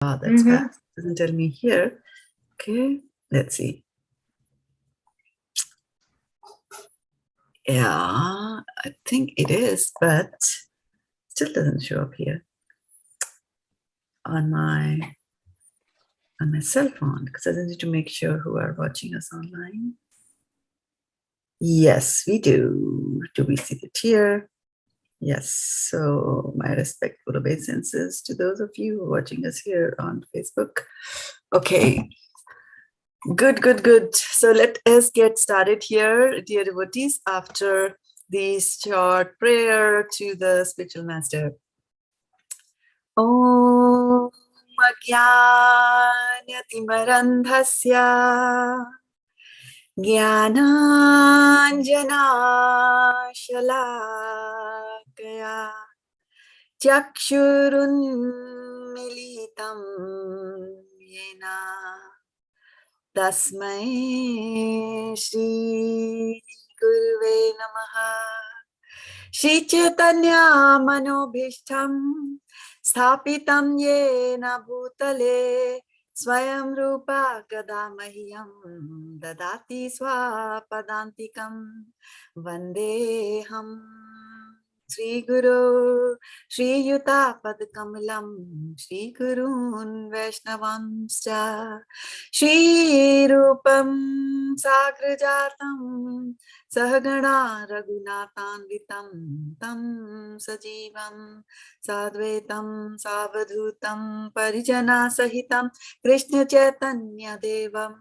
That's fast. Doesn't tell me here. Okay, let's see. Yeah, I think it is, but still doesn't show up here on my cell phone, because I need to make sure who are watching us online. Yes, we do. Do we see it here? Yes. So my respectful obeisances to those of you watching us here on Facebook. Okay. Good. So let us get started here, dear devotees, after this short prayer to the spiritual master. Om Ajnanatimarandhasya Jnananjanashalakaya Chakshurunmilitam Yena Tasmai Shri Guruve Namaha. Shri Chaitanya Manobhishtam Sthapitam Yena Bhutale Swayam Rupa Kadamahyam Dadati Swapadantikam Vandeham Sri Guru Shri Yuta Padkamalam Shri Gurun Vaishnavamscha Shri Rupam Sagrajatam Sahagana Raghunatanvitam Tam Sajivam Sadvetam Savadhutam Parijana Sahitam Krishna Chaitanya Devam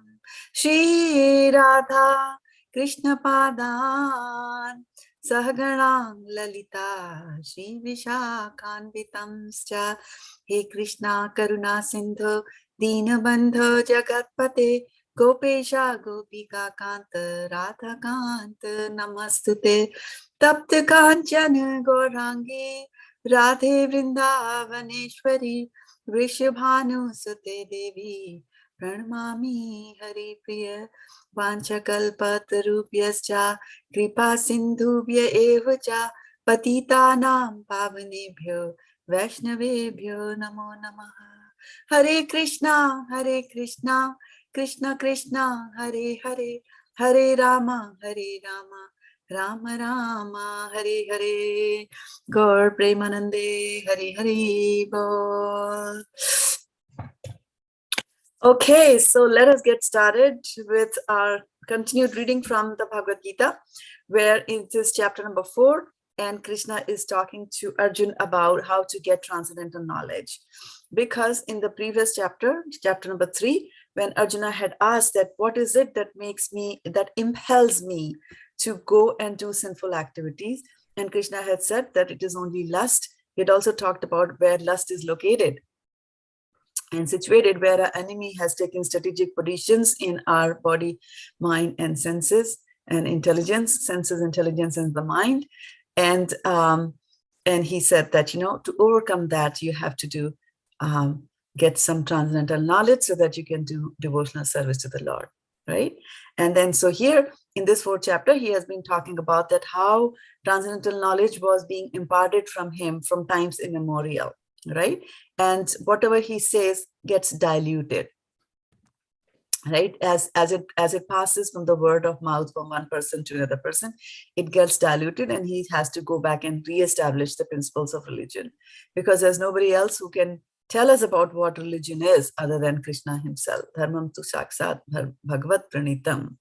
Shri Radha Krishna Padan Sahaganam Lalita Shri Vishakhanvitamscha He Krishna Karuna Sindhu Dinabandho Jagatpate Gopesha Gopika Kanta Radha Kanta Namastute Tapta Kanchana Gorangi Radhe Vrindavaneshwari Vrishabhanu Sute Devi Pranamami Hari Priya Vanchakalpatarubhyascha Kripa Sindhubhya Evacha Patitanam Pavanebhyo Vaishnavebhyo Namo Namaha. Hare Krishna, Krishna Krishna, Hare Hare, Hare Rama, Rama Rama, Hare Hare. Gaur Premanande, Hare Hare Bol. Okay, so let us get started with our continued reading from the Bhagavad-gita, where it is chapter number 4, and Krishna is talking to Arjun about how to get transcendental knowledge. Because in the previous chapter, chapter number 3, when Arjuna had asked that what is it that impels me to go and do sinful activities, and Krishna had said that it is only lust. He had also talked about where lust is located and situated, where our enemy has taken strategic positions in our body, mind, and senses and intelligence, senses, intelligence, and the mind. And he said that, to overcome that, you have to get some transcendental knowledge so that you can do devotional service to the Lord, right? And then, so here in this 4th chapter, he has been talking about that how transcendental knowledge was being imparted from him from times immemorial, right? And whatever he says gets diluted, right? As it passes from the word of mouth from one person to another person, it gets diluted, and he has to go back and reestablish the principles of religion, because there's nobody else who can tell us about what religion is other than Krishna himself. Dharmam tu saksat bhagavat pranitam.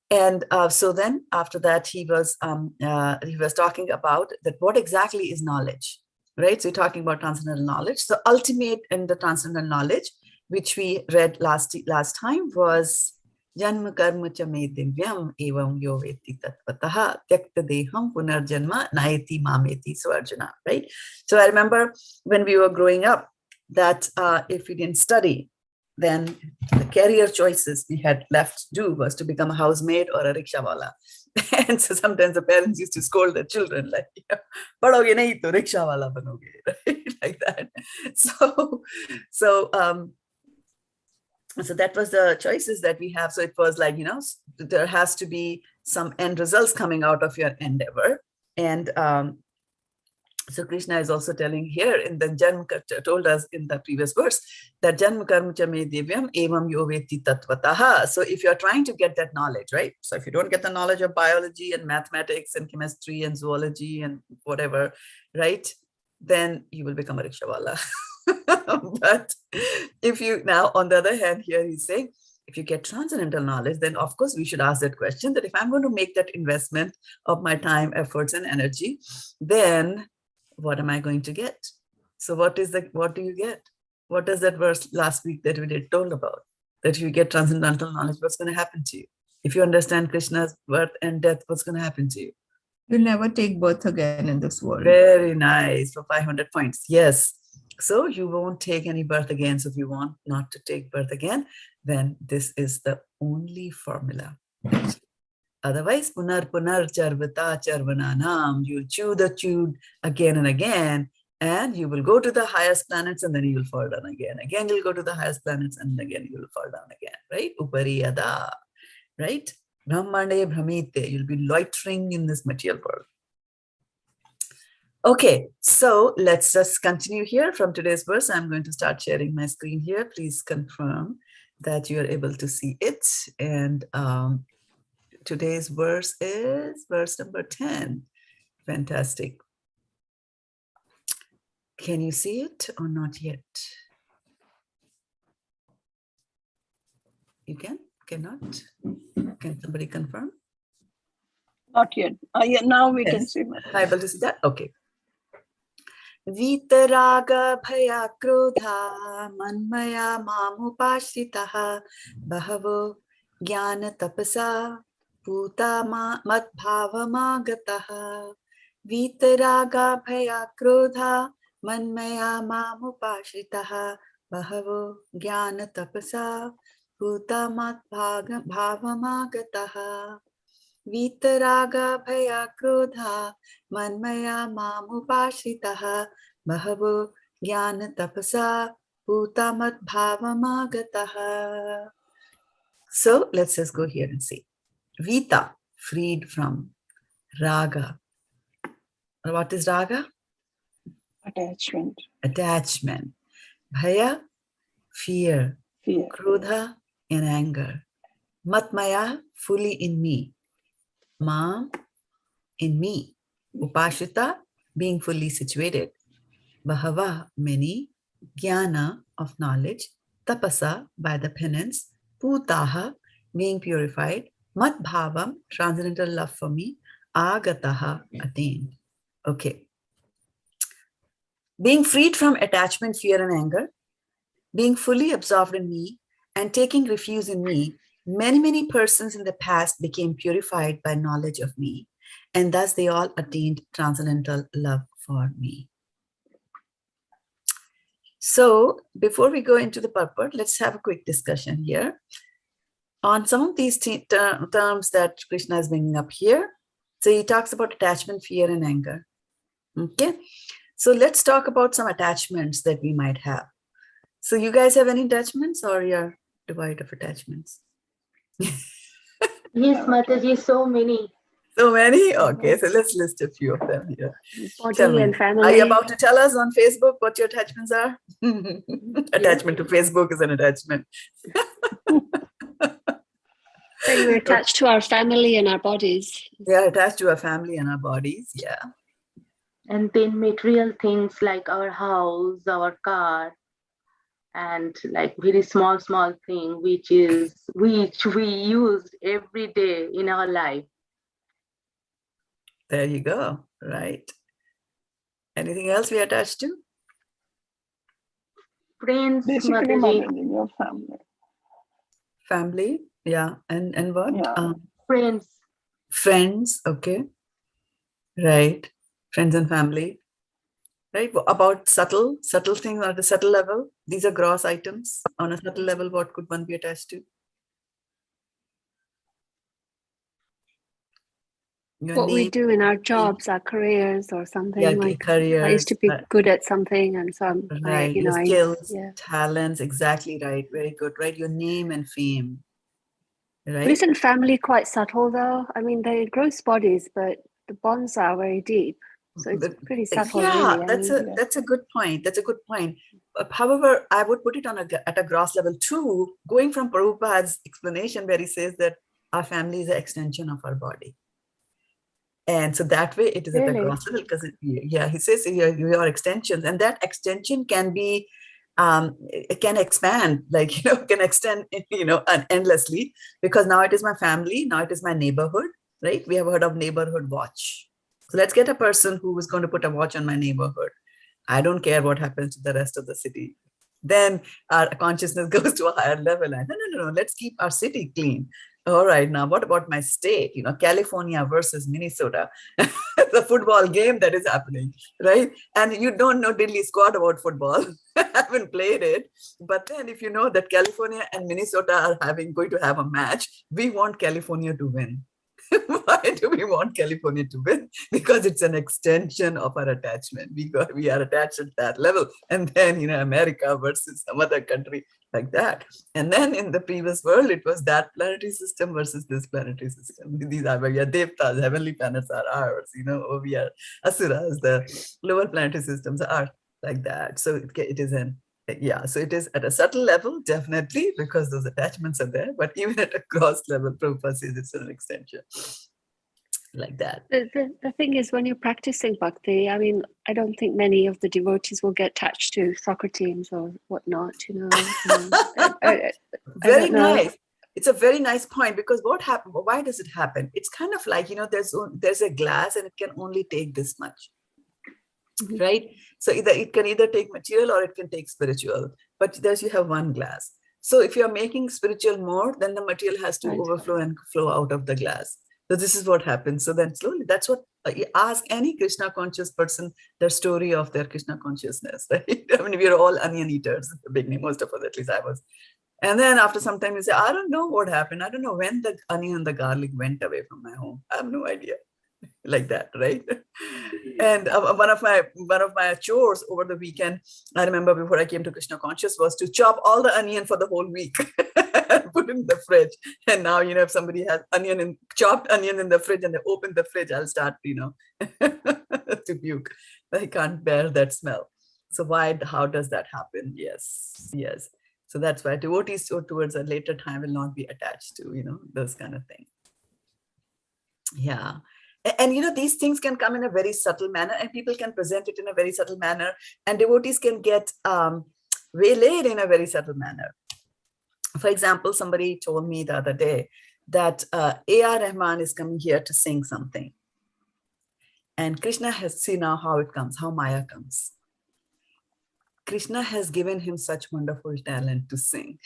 And so then after that, he was talking about that what exactly is knowledge, right? So we're talking about transcendental knowledge. So ultimate in the transcendental knowledge, which we read last time, was Janma karma cha me divyam evam yo veti tatvataha tyakta deham punarjanma nayati mameti. So Arjuna, right? So I remember when we were growing up that if we didn't study, then the career choices we had left to do was to become a housemaid or a rickshawala. And so sometimes the parents used to scold their children like, "Padhoge nahi to rickshawala banoge," right? Like that. So that was the choices that we have. So it was like, there has to be some end results coming out of your endeavor. And So Krishna is also telling here in the Janma, told us in the previous verse that Janma karma cha me divyam evam yo veti tattvataha. So if you're trying to get that knowledge, right? So if you don't get the knowledge of biology and mathematics and chemistry and zoology and whatever, right? Then you will become a rickshawala. But if you now, on the other hand, here he's saying, if you get transcendental knowledge, then of course we should ask that question that if I'm going to make that investment of my time, efforts, and energy, then what am I going to get? So what do you get? What does that verse last week that we did told about? That if you get transcendental knowledge, what's going to happen to you? If you understand Krishna's birth and death, what's going to happen to you? You'll never take birth again in this world. Very nice, for 500 points. Yes. So you won't take any birth again. So if you want not to take birth again, then this is the only formula. Otherwise, punar charvata charvananam, you'll chew the chewed again and again, and you will go to the highest planets and then you will fall down again. Again, you'll go to the highest planets and again you will fall down again, right? Upariyada, right? Brahmane Brahmite, you'll be loitering in this material world. Okay, so let's just continue here from today's verse. I'm going to start sharing my screen here. Please confirm that you're able to see it. And today's verse is verse number 10. Fantastic. Can you see it or not yet? You can? Cannot? Can somebody confirm? Not yet. Yeah, now we Yes. can see. Able to see that? Okay. Vitaraga bhaya krodha manmaya mamupashitaha bahavo jnana tapasa puta madbhavamagataha. Vitaraga bhaya krodha manmaya mamupashitaha bahavo jnana tapasa puta madbhavamagataha. Vitaraga bhaya krodha manmaya mamupashitaha bahavo jnana tapasa putamad bhavamagataha. So let's just go here and see. Vita, freed from. Raga. What is raga? Attachment. Attachment. Bhaya, fear. Fear. Krodha, and anger. Matmaya, fully in me. Ma, in me. Upashita, being fully situated. Bahava, many. Jnana, of knowledge. Tapasa, by the penance. Putaha, being purified. Madbhavam, transcendental love for me. Agataha, attained. Okay. Being freed from attachment, fear, and anger. Being fully absorbed in me and taking refuge in me, many persons in the past became purified by knowledge of me, and thus they all attained transcendental love for me. So before we go into the purport, let's have a quick discussion here on some of these terms that Krishna is bringing up here. So he talks about attachment, fear, and anger. Okay, so let's talk about some attachments that we might have. So you guys have any attachments, or you're devoid of attachments? Yes, Mataji, so many. So many? Okay, so let's list a few of them here. Body and family. Are you about to tell us on Facebook what your attachments are? Attachment to Facebook is an attachment. So we're attached to our family and our bodies. We are attached to our family and our bodies, yeah. And then material things like our house, our car, and like very small thing, which we use every day in our life. There you go, right? Anything else we attach to? Friends, Basically, Mataji. your family. Family, yeah. And what? Yeah. Friends. Friends, okay. Right. Friends and family. Right. About subtle things on the subtle level. These are gross items. On a subtle level, what could one be attached to? Your What we name, do in our jobs, our careers, or something. yeah, like careers, I used to be good at something, and so I'm, right. you know, skills, talents, exactly right. Very good, right? Your name and fame. Right. But isn't family quite subtle though? I mean, they're gross bodies, but the bonds are very deep. So it's But- pretty subtle, yeah, really. that's a good point. That's a good point. However, I would put it on at a gross level too, going from Prabhupada's explanation where he says that our family is an extension of our body. And so that way it is at a Really? gross level because he says your extensions, and that extension can be it can expand, like can extend endlessly, because now it is my family, now it is my neighborhood, right? We have heard of neighborhood watch. So let's get a person who is going to put a watch on my neighborhood. I don't care what happens to the rest of the city. Then our consciousness goes to a higher level, and no, let's keep our city clean. All right, now what about my state? California versus Minnesota, the football game that is happening, right? And you don't know diddly squat about football. I haven't played it, but then if you know that California and Minnesota are going to have a match, we want California to win. Why do we want California to win? Because it's an extension of our attachment. We are attached at that level. And then, America versus some other country like that. And then in the previous world, it was that planetary system versus this planetary system. These are we are devtas, heavenly planets are ours. We are asuras, the lower planetary systems are like that. So it is so it is at a subtle level, definitely, because those attachments are there. But even at a gross level, Prabhupada says it's an extension like that. The thing is, when you're practicing bhakti, I mean, I don't think many of the devotees will get attached to soccer teams or whatnot, Very nice. It's a very nice point, because why does it happen? It's kind of like, there's a glass and it can only take this much. Right? So it can either take material or it can take spiritual, but you have one glass. So if you're making spiritual more, then the material has to overflow and flow out of the glass. So this is what happens. So then slowly, that's what you ask any Krishna conscious person, their story of their Krishna consciousness, right? I mean, we are all onion eaters at the beginning, most of us, at least I was. And then after some time you say, I don't know what happened. I don't know when the onion and the garlic went away from my home. I have no idea. Like that, right? And one of my chores over the weekend, I remember before I came to Krishna conscious, was to chop all the onion for the whole week and put it in the fridge. And now, if somebody has chopped onion in the fridge and they open the fridge, I'll start, to puke. I can't bear that smell. So how does that happen? Yes. So that's why devotees towards a later time will not be attached to, those kind of things. Yeah. And these things can come in a very subtle manner, and people can present it in a very subtle manner, and devotees can get waylaid in a very subtle manner. For example, somebody told me the other day that A.R. Rahman is coming here to sing something. And Krishna has seen now how it comes, how Maya comes. Krishna has given him such wonderful talent to sing.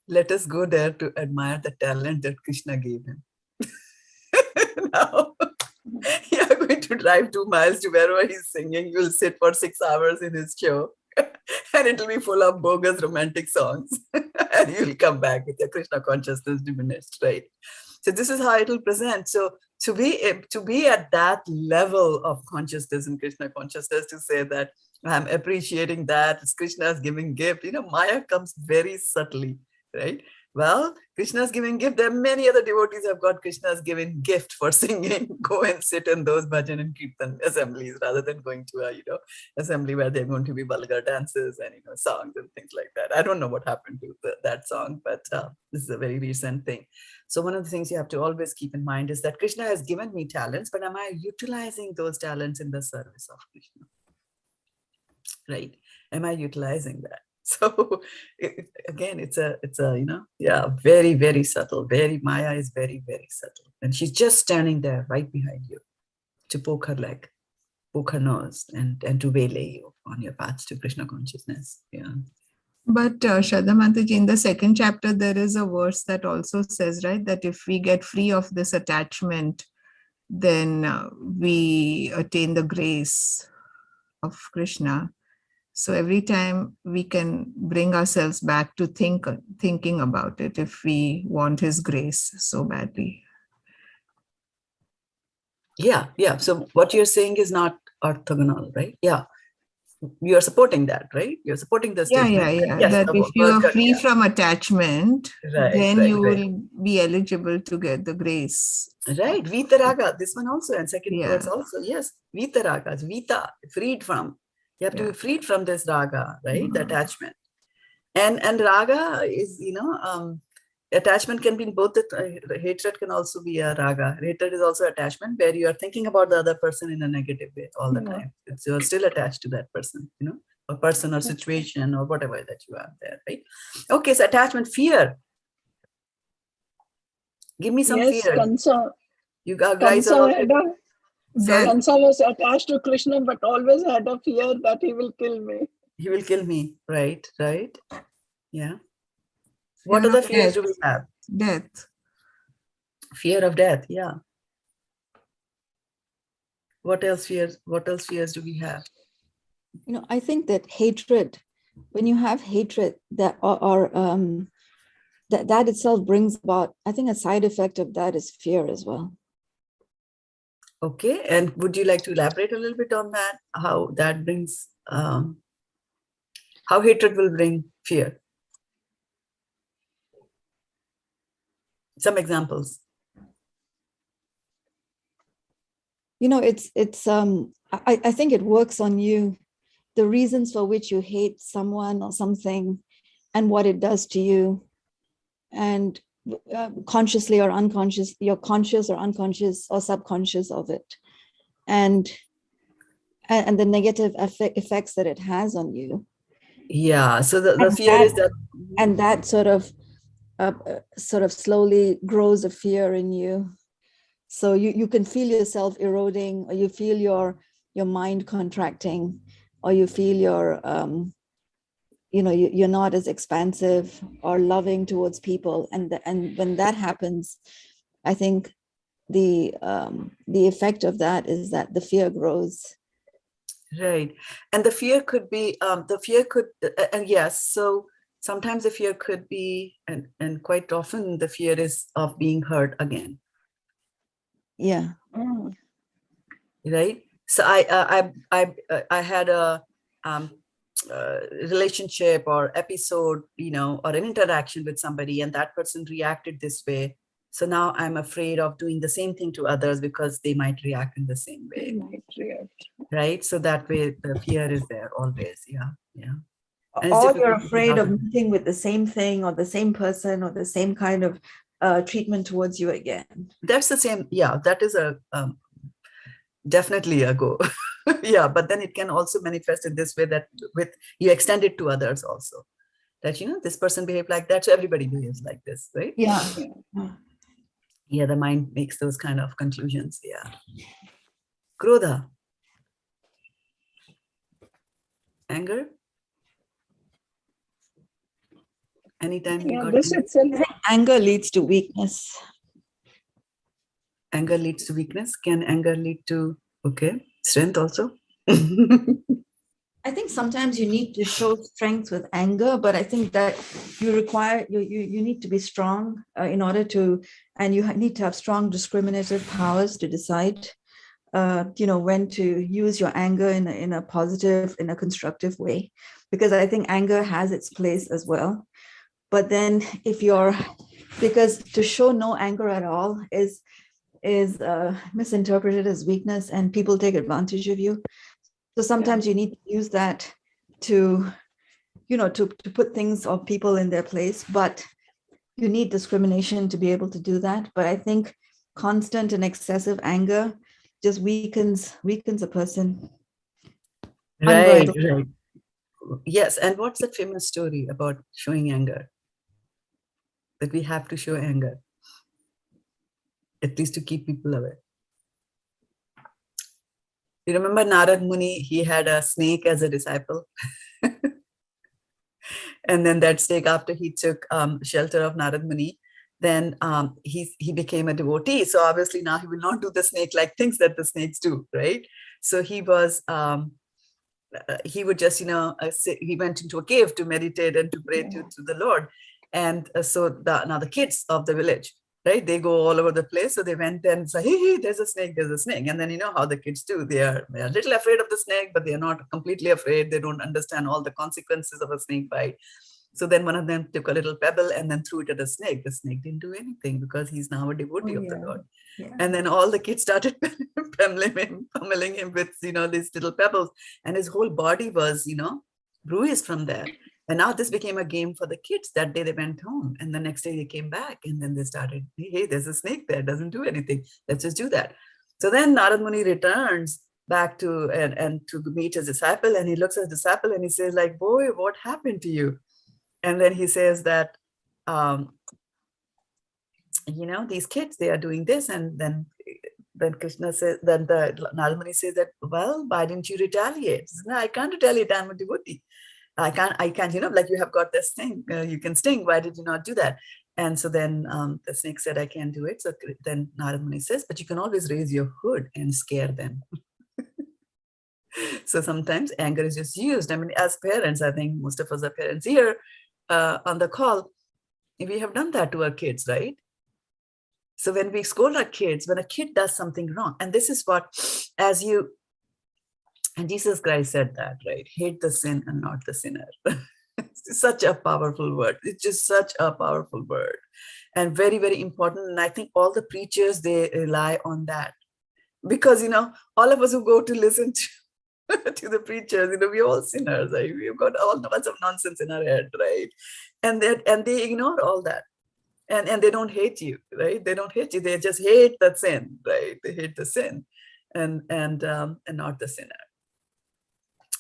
Let us go there to admire the talent that Krishna gave him. Now, you're going to drive 2 miles to wherever he's singing. You'll sit for 6 hours in his show, and it'll be full of bogus romantic songs. And you'll come back with your Krishna consciousness diminished, right? So this is how it'll present. So to be at that level of consciousness in Krishna consciousness, to say that I'm appreciating that it's Krishna's giving gift, Maya comes very subtly, right? Well, Krishna's giving gift. There are many other devotees who have got Krishna's giving gift for singing. Go and sit in those bhajan and kirtan assemblies rather than going to a assembly where they're going to be vulgar dances and songs and things like that. I don't know what happened to that song, but this is a very recent thing. So one of the things you have to always keep in mind is that Krishna has given me talents, but am I utilizing those talents in the service of Krishna? Right? Am I utilizing that? So again, it's a very, very subtle. Maya is very, very subtle. And she's just standing there right behind you to poke her leg, poke her nose, and to waylay you on your path to Krishna consciousness. Yeah. But Shraddha Mataji, in the 2nd chapter, there is a verse that also says, right, that if we get free of this attachment, then we attain the grace of Krishna. So every time we can bring ourselves back to thinking about it if we want his grace so badly. Yeah. So what you're saying is not orthogonal, right? Yeah. you're supporting that, right? You're supporting the Yeah, statement. yeah. Yes, That the if you are first, free yeah. from attachment, Right, then right, you right. will be eligible to get the grace. Right, Vitaraga, this one also, and second Yeah. verse also, yes, Vitaraga, Vita, freed from. You have to Yeah. be freed from this raga, right? The Mhm. attachment. And raga is, attachment can be in both. The hatred can also be a raga. Hatred is also attachment, where you are thinking about the other person in a negative way all the time. You're still attached to that person, a person or situation or whatever that you are there, right? Okay, so attachment, fear. Give me some Yes, fear. Kansa. You guys Kansa are had a, sorry? Kansa was attached to Krishna, but always had a fear that he will kill me. He will kill me, right? Right? Yeah. Fear What other of fears death. do we have? Death. Fear of death, yeah. What else fears do we have? I think that hatred, when you have hatred, that that itself brings about, I think a side effect of that is fear as well. Okay, and would you like to elaborate a little bit on that? How that brings, how hatred will bring fear? Some examples. I think it works on you, the reasons for which you hate someone or something and what it does to you. And consciously or unconscious, you're conscious or unconscious or subconscious of it. And the negative effects that it has on you. Yeah, so the fear is that. And that sort of slowly grows a fear in you. So you can feel yourself eroding, or you feel your mind contracting, or you feel you're not as expansive or loving towards people. And when that happens, I think the effect of that is that the fear grows. Right. And the fear could be, and yes, so sometimes the fear could be, and quite often the fear is of being hurt again. Yeah. Right. So I had a relationship or episode, or an interaction with somebody, and that person reacted this way. So now I'm afraid of doing the same thing to others because they might react in the same way. Right. So that way the fear is there always. Yeah. Yeah. Or you're afraid of meeting with the same thing or the same person or the same kind of treatment towards you again. That's the same. Yeah, that is a definitely a go. Yeah, but then it can also manifest in this way that you extend it to others also. That this person behaved like that, so everybody behaves like this, right? Yeah. Yeah, the mind makes those kind of conclusions. Yeah. Krodha. Anger. Anytime you got this itself. Anger leads to weakness. Anger leads to weakness. Can anger lead to strength also? I think sometimes you need to show strength with anger, but I think that you need to be strong in order to, and you need to have strong discriminative powers to decide, when to use your anger in a positive, in a constructive way, because I think anger has its place as well. But then because to show no anger at all is misinterpreted as weakness, and people take advantage of you. So sometimes you need to use that to put things or people in their place, but you need discrimination to be able to do that. But I think constant and excessive anger just weakens a person. Right. Yes. And what's that famous story about showing anger? That we have to show anger, at least to keep people away. You remember Narad Muni? He had a snake as a disciple. And then that snake, after he took shelter of Narad Muni, then he became a devotee. So obviously now he will not do the snake-like things that the snakes do, right? So he was, he would just, he went into a cave to meditate and to pray to the Lord. And so now the kids of the village, right? They go all over the place. So they went and said, hey, there's a snake, there's a snake. And then you know how the kids do. They are a little afraid of the snake, but they are not completely afraid. They don't understand all the consequences of a snake bite. So then one of them took a little pebble and then threw it at the snake. The snake didn't do anything because he's now a devotee of the Lord. Yeah. And then all the kids started pummeling him with, these little pebbles. And his whole body was, bruised from that. And now this became a game for the kids. That day they went home, and the next day they came back, and then they started, hey, there's a snake there, doesn't do anything. Let's just do that. So then Narad Muni returns back to and to meet his disciple, and he looks at his disciple and he says, like, boy, what happened to you? And then he says that, these kids, they are doing this. And then Krishna says, then the Narad Muni says that, well, why didn't you retaliate? Says, no, I can't retaliate. I'm a devotee. I can't, like you have got this thing, you can sting. Why did you not do that? And so then the snake said, I can't do it. So then Narad Muni says, but you can always raise your hood and scare them. So sometimes anger is just used. I mean, as parents, I think most of us are parents here on the call. We have done that to our kids, right? So when we scold our kids, when a kid does something wrong, and this is what, and Jesus Christ said that, right? Hate the sin and not the sinner. It's such a powerful word. It's just such a powerful word and very, very important. And I think all the preachers, they rely on that because, all of us who go to listen to the preachers, we're all sinners, right? We've got all sorts of nonsense in our head, right? And they ignore all that. And they don't hate you, right? They don't hate you. They just hate the sin, right? They hate the sin and not the sinner.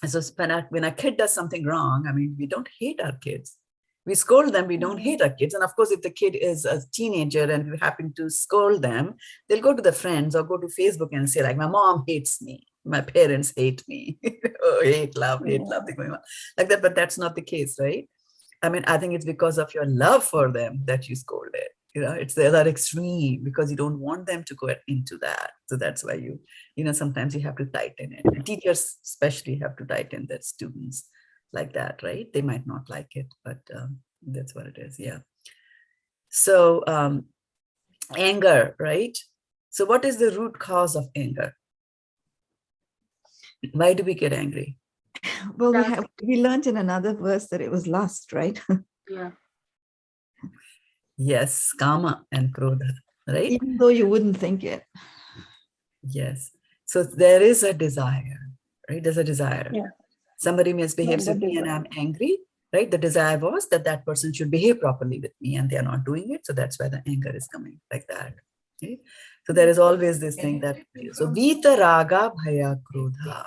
And so when a kid does something wrong, I mean, we don't hate our kids. We scold them, we don't hate our kids. And of course, if the kid is a teenager and we happen to scold them, they'll go to the friends or go to Facebook and say, like, my mom hates me. My parents hate me. Oh, hate, love, thing going on. Like that, but that's not the case, right? I mean, I think it's because of your love for them that you scold it. It's the other extreme because you don't want them to go into that. So that's why sometimes you have to tighten it. And teachers especially have to tighten their students like that, right? They might not like it, but that's what it is. Yeah. So anger, right? So what is the root cause of anger? Why do we get angry? Well, we learned in another verse that it was lust, right? Yeah. Yes, kama and krodha, right? Even though you wouldn't think it. Yes. So there is a desire, right? There's a desire. Yeah. Somebody misbehaves with me and I'm angry, right? The desire was that person should behave properly with me and they are not doing it. So that's why the anger is coming like that. Okay? So there is always this thing that, so vita raga bhaya krodha.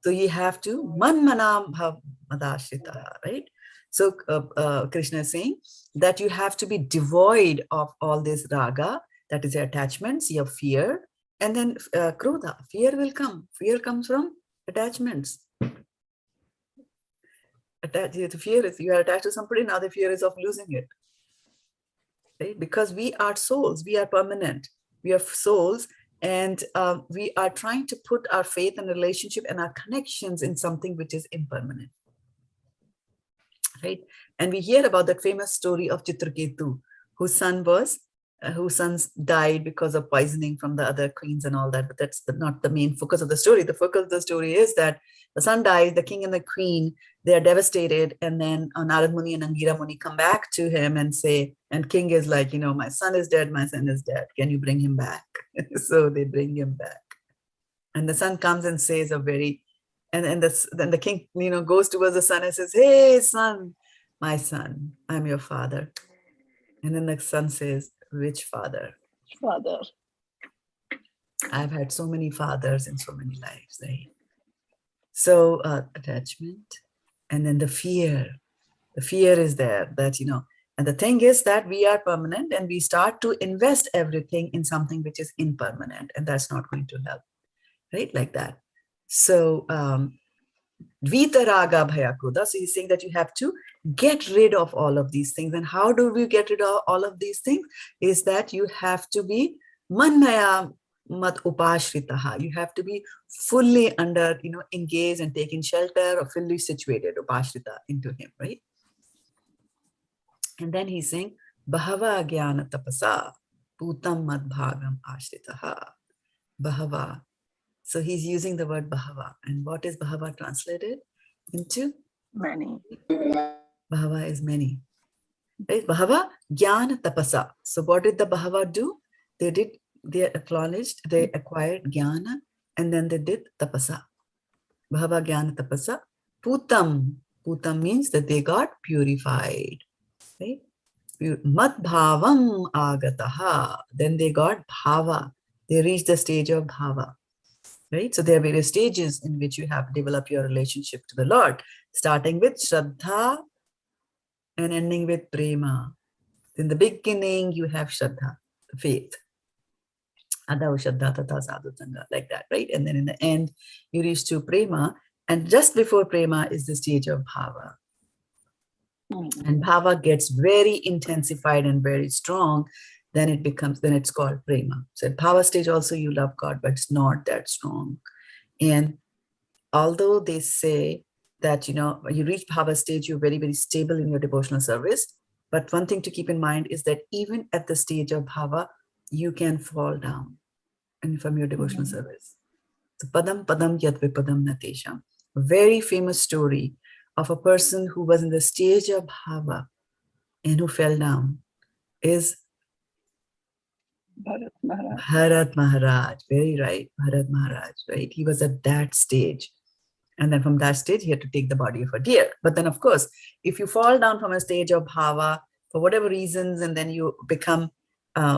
So you have to man manam bhav madashita, right? So Krishna is saying that you have to be devoid of all this raga, that is your attachments, your fear, and then krodha, fear will come. Fear comes from attachments. The fear is, you are attached to somebody, now the fear is of losing it. Right? Because we are souls, we are permanent, we are souls, and we are trying to put our faith and relationship and our connections in something which is impermanent. Right? And we hear about that famous story of Chitraketu, whose sons died because of poisoning from the other queens and all that. But that's not the main focus of the story. The focus of the story is that the son dies, the king and the queen, they are devastated. And then Narad Muni and Angira Muni come back to him and say, and king is like, my son is dead, my son is dead. Can you bring him back? So they bring him back. And the son comes and says then the king, goes towards the son and says, hey, son, my son, I'm your father. And then the son says, which father? Father. I've had so many fathers in so many lives, right? So attachment, and then the fear is there that, and the thing is that we are permanent and we start to invest everything in something which is impermanent, and that's not going to help, right? Like that. So Vita raga bhaya krodha. So he's saying that you have to get rid of all of these things. And how do we get rid of all of these things? Is that you have to be manmaya mat upashritaha. You have to be fully under, engaged and taking shelter or fully situated, upashrita, into him, right? And then he's saying, Bahava jnana tapasa putam madbhagam ashritaha. Bahava. So he's using the word bahava. And what is bahava translated into? Many. Bahava is many. Right? Bahava jnana tapasa. So what did the bahava do? They acknowledged, they acquired jnana, and then they did tapasa. Bahava jnana tapasa. Putam. Putam means that they got purified. Right? Madbhavam agataha. Then they got bhava. They reached the stage of bhava. Right? So there are various stages in which you have developed your relationship to the Lord, starting with Shraddha and ending with Prema. In the beginning, you have Shraddha, faith. Adau Shraddha Tata Sadhu Sangha, like that, right? And then in the end, you reach to Prema. And just before Prema is the stage of Bhava. And Bhava gets very intensified and very strong. Then it's called Prema. So at Bhava stage also you love God, but it's not that strong. And although they say that, you reach Bhava stage, you're very, very stable in your devotional service. But one thing to keep in mind is that even at the stage of Bhava, you can fall down from your devotional service. So Padam Padam Yad Vipadam Natesham. A very famous story of a person who was in the stage of Bhava and who fell down is Bharat Maharaj. Very right, Bharat Maharaj, right? He was at that stage. And then from that stage, he had to take the body of a deer. But then, of course, if you fall down from a stage of Bhava for whatever reasons, and then you become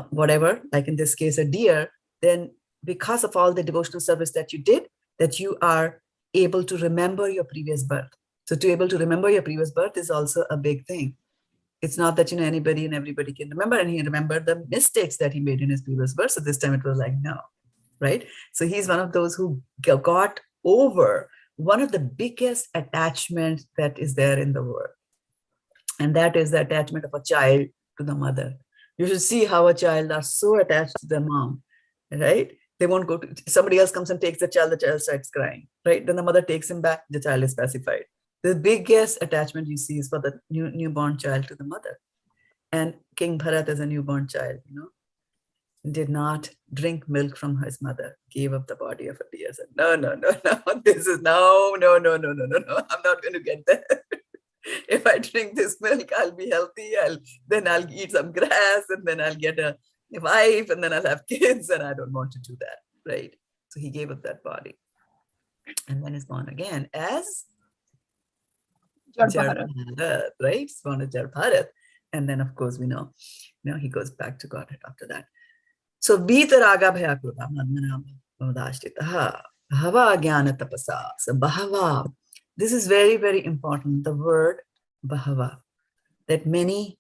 whatever, like in this case, a deer, then because of all the devotional service that you did, that you are able to remember your previous birth. So to be able to remember your previous birth is also a big thing. It's not that, anybody and everybody can remember, and he remembered the mistakes that he made in his previous birth. So this time it was like, no, right? So he's one of those who got over one of the biggest attachments that is there in the world. And that is the attachment of a child to the mother. You should see how a child are so attached to their mom, right? They won't go to, somebody else comes and takes the child starts crying, right? Then the mother takes him back, the child is pacified. The biggest attachment you see is for the newborn child to the mother. And King Bharat as a newborn child, did not drink milk from his mother, gave up the body of a deer. Said, no, this is no, I'm not going to get there. If I drink this milk, I'll be healthy. Then I'll eat some grass, and then I'll get a wife, and then I'll have kids, and I don't want to do that, right? So he gave up that body, and then is born again as Jar Bharat, right? He's born as Jar Bharat, and then of course we know, he goes back to Godhead after that. So Vitaraga Bhayakruta Madashtitaha Bhava Jnana Tapasa. So Bhava. This is very, very important. The word Bhava. That many,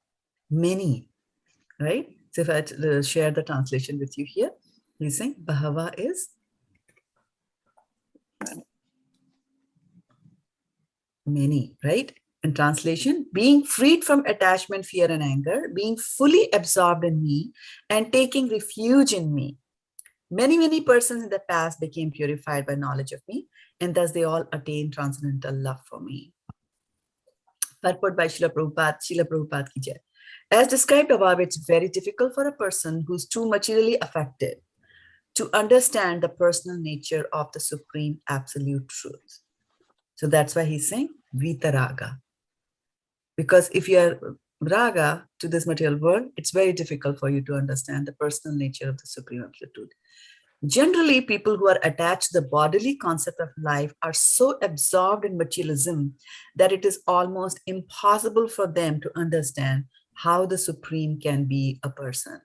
right? So if I share the translation with you here, he's saying Bhava is many, right? In translation, being freed from attachment, fear, and anger, being fully absorbed in me, and taking refuge in me. Many persons in the past became purified by knowledge of me, and thus they all attained transcendental love for me. Purport by Srila Prabhupada ki jai. As described above, it's very difficult for a person who's too materially affected to understand the personal nature of the supreme absolute truth. So that's why he's saying Vitaraga. Because if you are raga to this material world, it's very difficult for you to understand the personal nature of the supreme absolute truth. Generally, people who are attached to the bodily concept of life are so absorbed in materialism that it is almost impossible for them to understand how the supreme can be a person.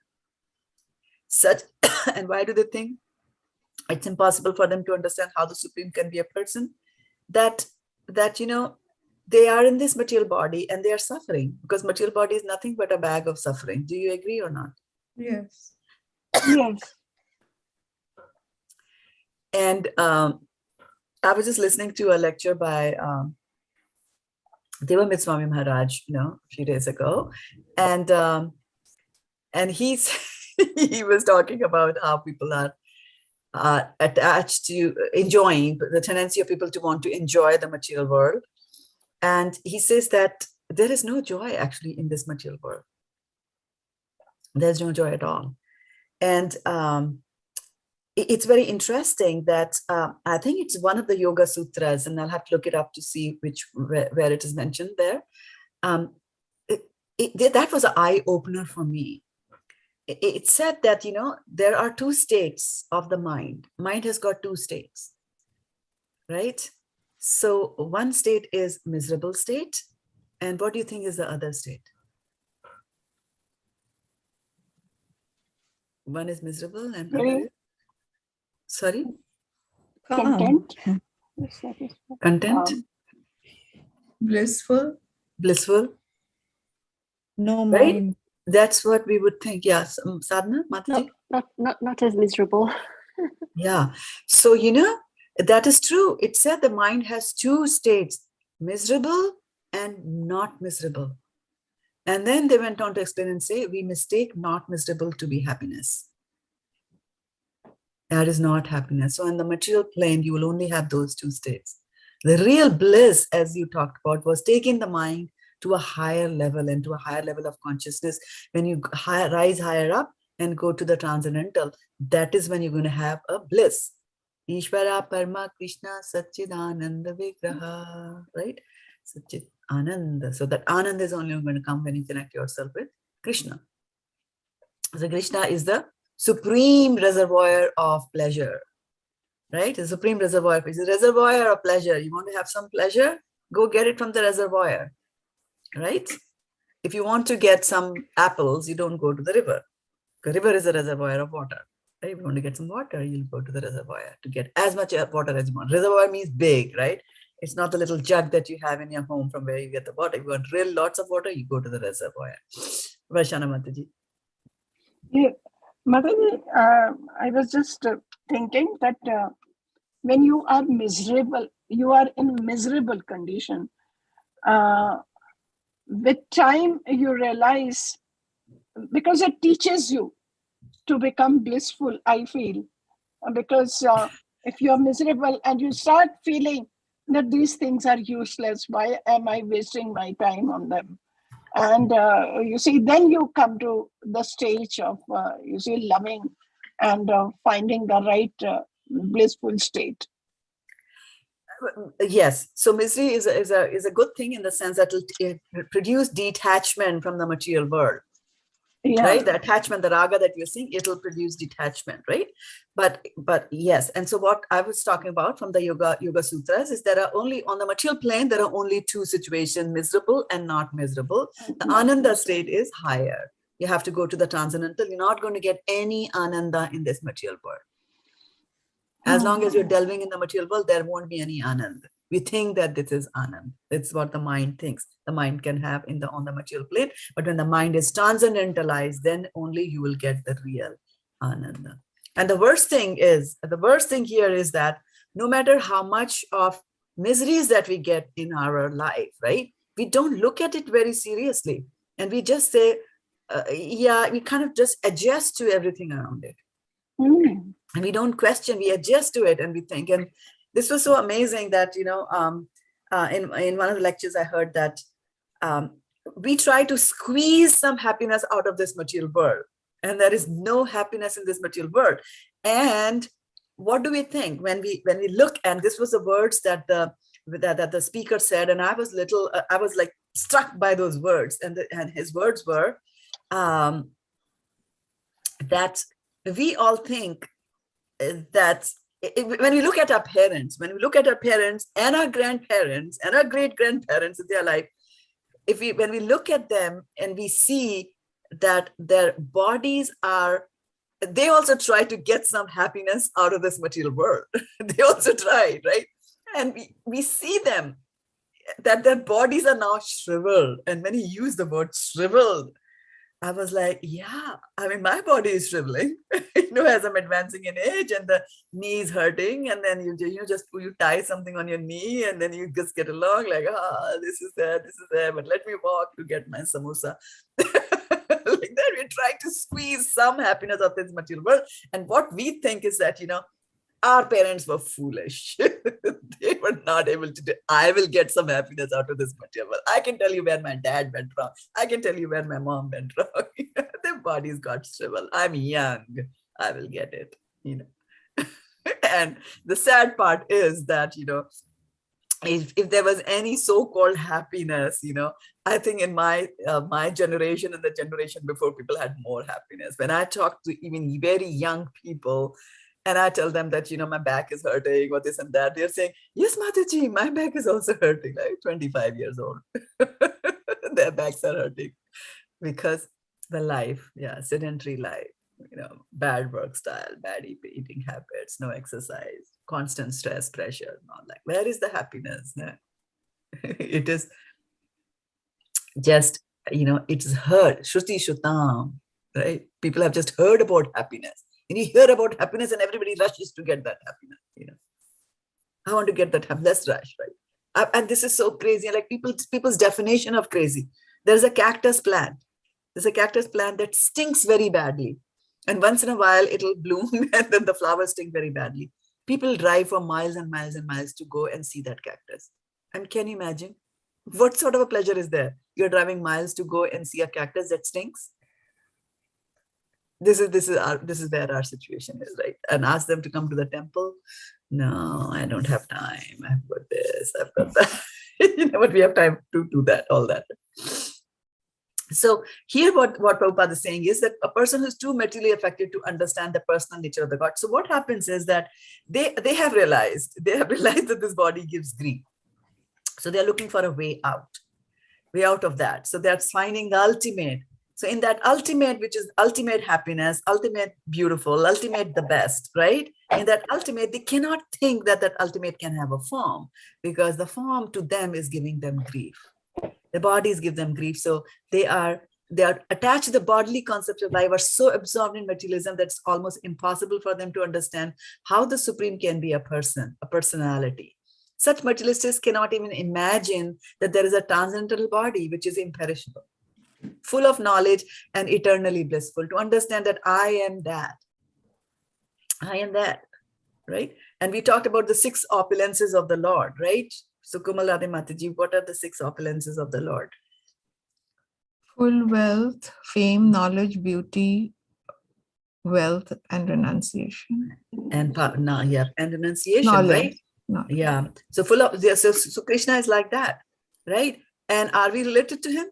And why do they think it's impossible for them to understand how the supreme can be a person? That they are in this material body and they are suffering, because material body is nothing but a bag of suffering. Do you agree or not? Yes. Yes. And I was just listening to a lecture by Deva Swami Maharaj, a few days ago, and he was talking about how people are attached to enjoying, the tendency of people to want to enjoy the material world. And he says that there is no joy actually in this material world. There's no joy at all. And it's very interesting that I think it's one of the Yoga Sutras, and I'll have to look it up to see where it is mentioned there. That was an eye-opener for me. It said that, there are two states of the mind. Mind has got two states, right? So one state is miserable state. And what do you think is the other state? One is miserable and other is? Sorry? Content. Content? Blissful. Blissful? No Right? mind. That's what we would think. Yes. Sadhana, Mataji? Not as miserable. Yeah. So, that is true. It said the mind has two states, miserable and not miserable. And then they went on to explain and say, we mistake not miserable to be happiness. That is not happiness. So in the material plane, you will only have those two states. The real bliss, as you talked about, was taking the mind to a higher level and to a higher level of consciousness. When you rise higher up and go to the transcendental, that is when you're going to have a bliss. Ishvara Parma Krishna Satchidananda Vigraha, right? Satchit Ananda. So that Ananda is only going to come when you connect yourself with Krishna. So Krishna is the supreme reservoir of pleasure, right? The supreme reservoir. It's a reservoir of pleasure. You want to have some pleasure? Go get it from the reservoir, right? If you want to get some apples, you don't go to the river. The river is a reservoir of water. Right? If you want to get some water, you'll go to the reservoir to get as much water as you want. Reservoir means big, right? It's not the little jug that you have in your home from where you get the water. If you want real lots of water, you go to the reservoir. Varshana Mataji. Yeah, Mataji, I was just thinking that when you are miserable, you are in miserable condition. With time, you realize, because it teaches you to become blissful, I feel. Because if you're miserable and you start feeling that these things are useless, why am I wasting my time on them? And you see, then you come to the stage of, loving and finding the right blissful state. Yes. So misery is a good thing in the sense that it produce detachment from the material world. Yeah. Right? The attachment, the raga that you're seeing, it'll produce detachment, right? But yes. And so what I was talking about from the Yoga Sutras is there are only, on the material plane, there are only two situations, miserable and not miserable. The Ananda state is higher. You have to go to the transcendental. You're not going to get any Ananda in this material world. As long as you're delving in the material world, there won't be any Anand. We think that this is Anand. It's what the mind thinks the mind can have on the material plane. But when the mind is transcendentalized, then only you will get the real Ananda. And the worst thing here is that no matter how much of miseries that we get in our life, right? We don't look at it very seriously. And we just say, we kind of just adjust to everything around it. And we don't question, we adjust to it and we think. And this was so amazing that, in one of the lectures, I heard that we try to squeeze some happiness out of this material world. And there is no happiness in this material world. And what do we think when we look? And this was the words that the speaker said. And I was like struck by those words. And his words were that we all think that when we look at our parents, and our grandparents and our great-grandparents in their life, when we look at them and we see that their bodies they also try to get some happiness out of this material world. They also try, right? And we see them, that their bodies are now shriveled. And when he used the word shriveled, I was like, yeah, I mean, my body is shriveling, as I'm advancing in age and the knee is hurting. And then you tie something on your knee and then you just get along like, this is there, but let me walk to get my samosa. Like that, we're trying to squeeze some happiness of this material world. And what we think is that, our parents were foolish. They were not able to do, I will get some happiness out of this material. I can tell you where my dad went wrong. I can tell you where my mom went wrong. Their bodies got shriveled. I'm young. I will get it, And the sad part is that, if there was any so-called happiness, I think in my generation and the generation before, people had more happiness. When I talk to even very young people and I tell them that, my back is hurting or this and that, they're saying, yes, Mataji, my back is also hurting, like 25 years old. Their backs are hurting because the life, sedentary life, bad work style, bad eating habits, no exercise, constant stress, pressure, not like, where is the happiness? It is just, it's heard, Shruti Shrutam, right? People have just heard about happiness. And you hear about happiness and everybody rushes to get that happiness, I want to get that happiness, let's rush, right? And this is so crazy, like people's definition of crazy. There's a cactus plant. There's a cactus plant that stinks very badly. And once in a while, it'll bloom and then the flowers stink very badly. People drive for miles and miles and miles to go and see that cactus. And can you imagine? What sort of a pleasure is there? You're driving miles to go and see a cactus that stinks. This is where our situation is, right? And ask them to come to the temple. No, I don't have time. I've got this, I've got that. But we have time to do that, all that. So here what Prabhupada is saying is that a person who's too materially affected to understand the personal nature of the God. So what happens is that they have realized that this body gives grief. So they're looking for a way out of that. So they're finding the ultimate. So in that ultimate, which is ultimate happiness, ultimate beautiful, ultimate the best, right? In that ultimate, they cannot think that ultimate can have a form, because the form to them is giving them grief. The bodies give them grief. So they are attached to the bodily concept of life, are so absorbed in materialism that it's almost impossible for them to understand how the Supreme can be a person, a personality. Such materialists cannot even imagine that there is a transcendental body which is imperishable, full of knowledge and eternally blissful, to understand that I am that. I am that, right? And we talked about the 6 opulences of the Lord, right? So Kumalade Mataji, what are the 6 opulences of the Lord? Full wealth, fame, knowledge, beauty, wealth, and renunciation. And renunciation, Knowledge. right? Knowledge. Yeah. So full of, so Krishna is like that, right? And are we related to him?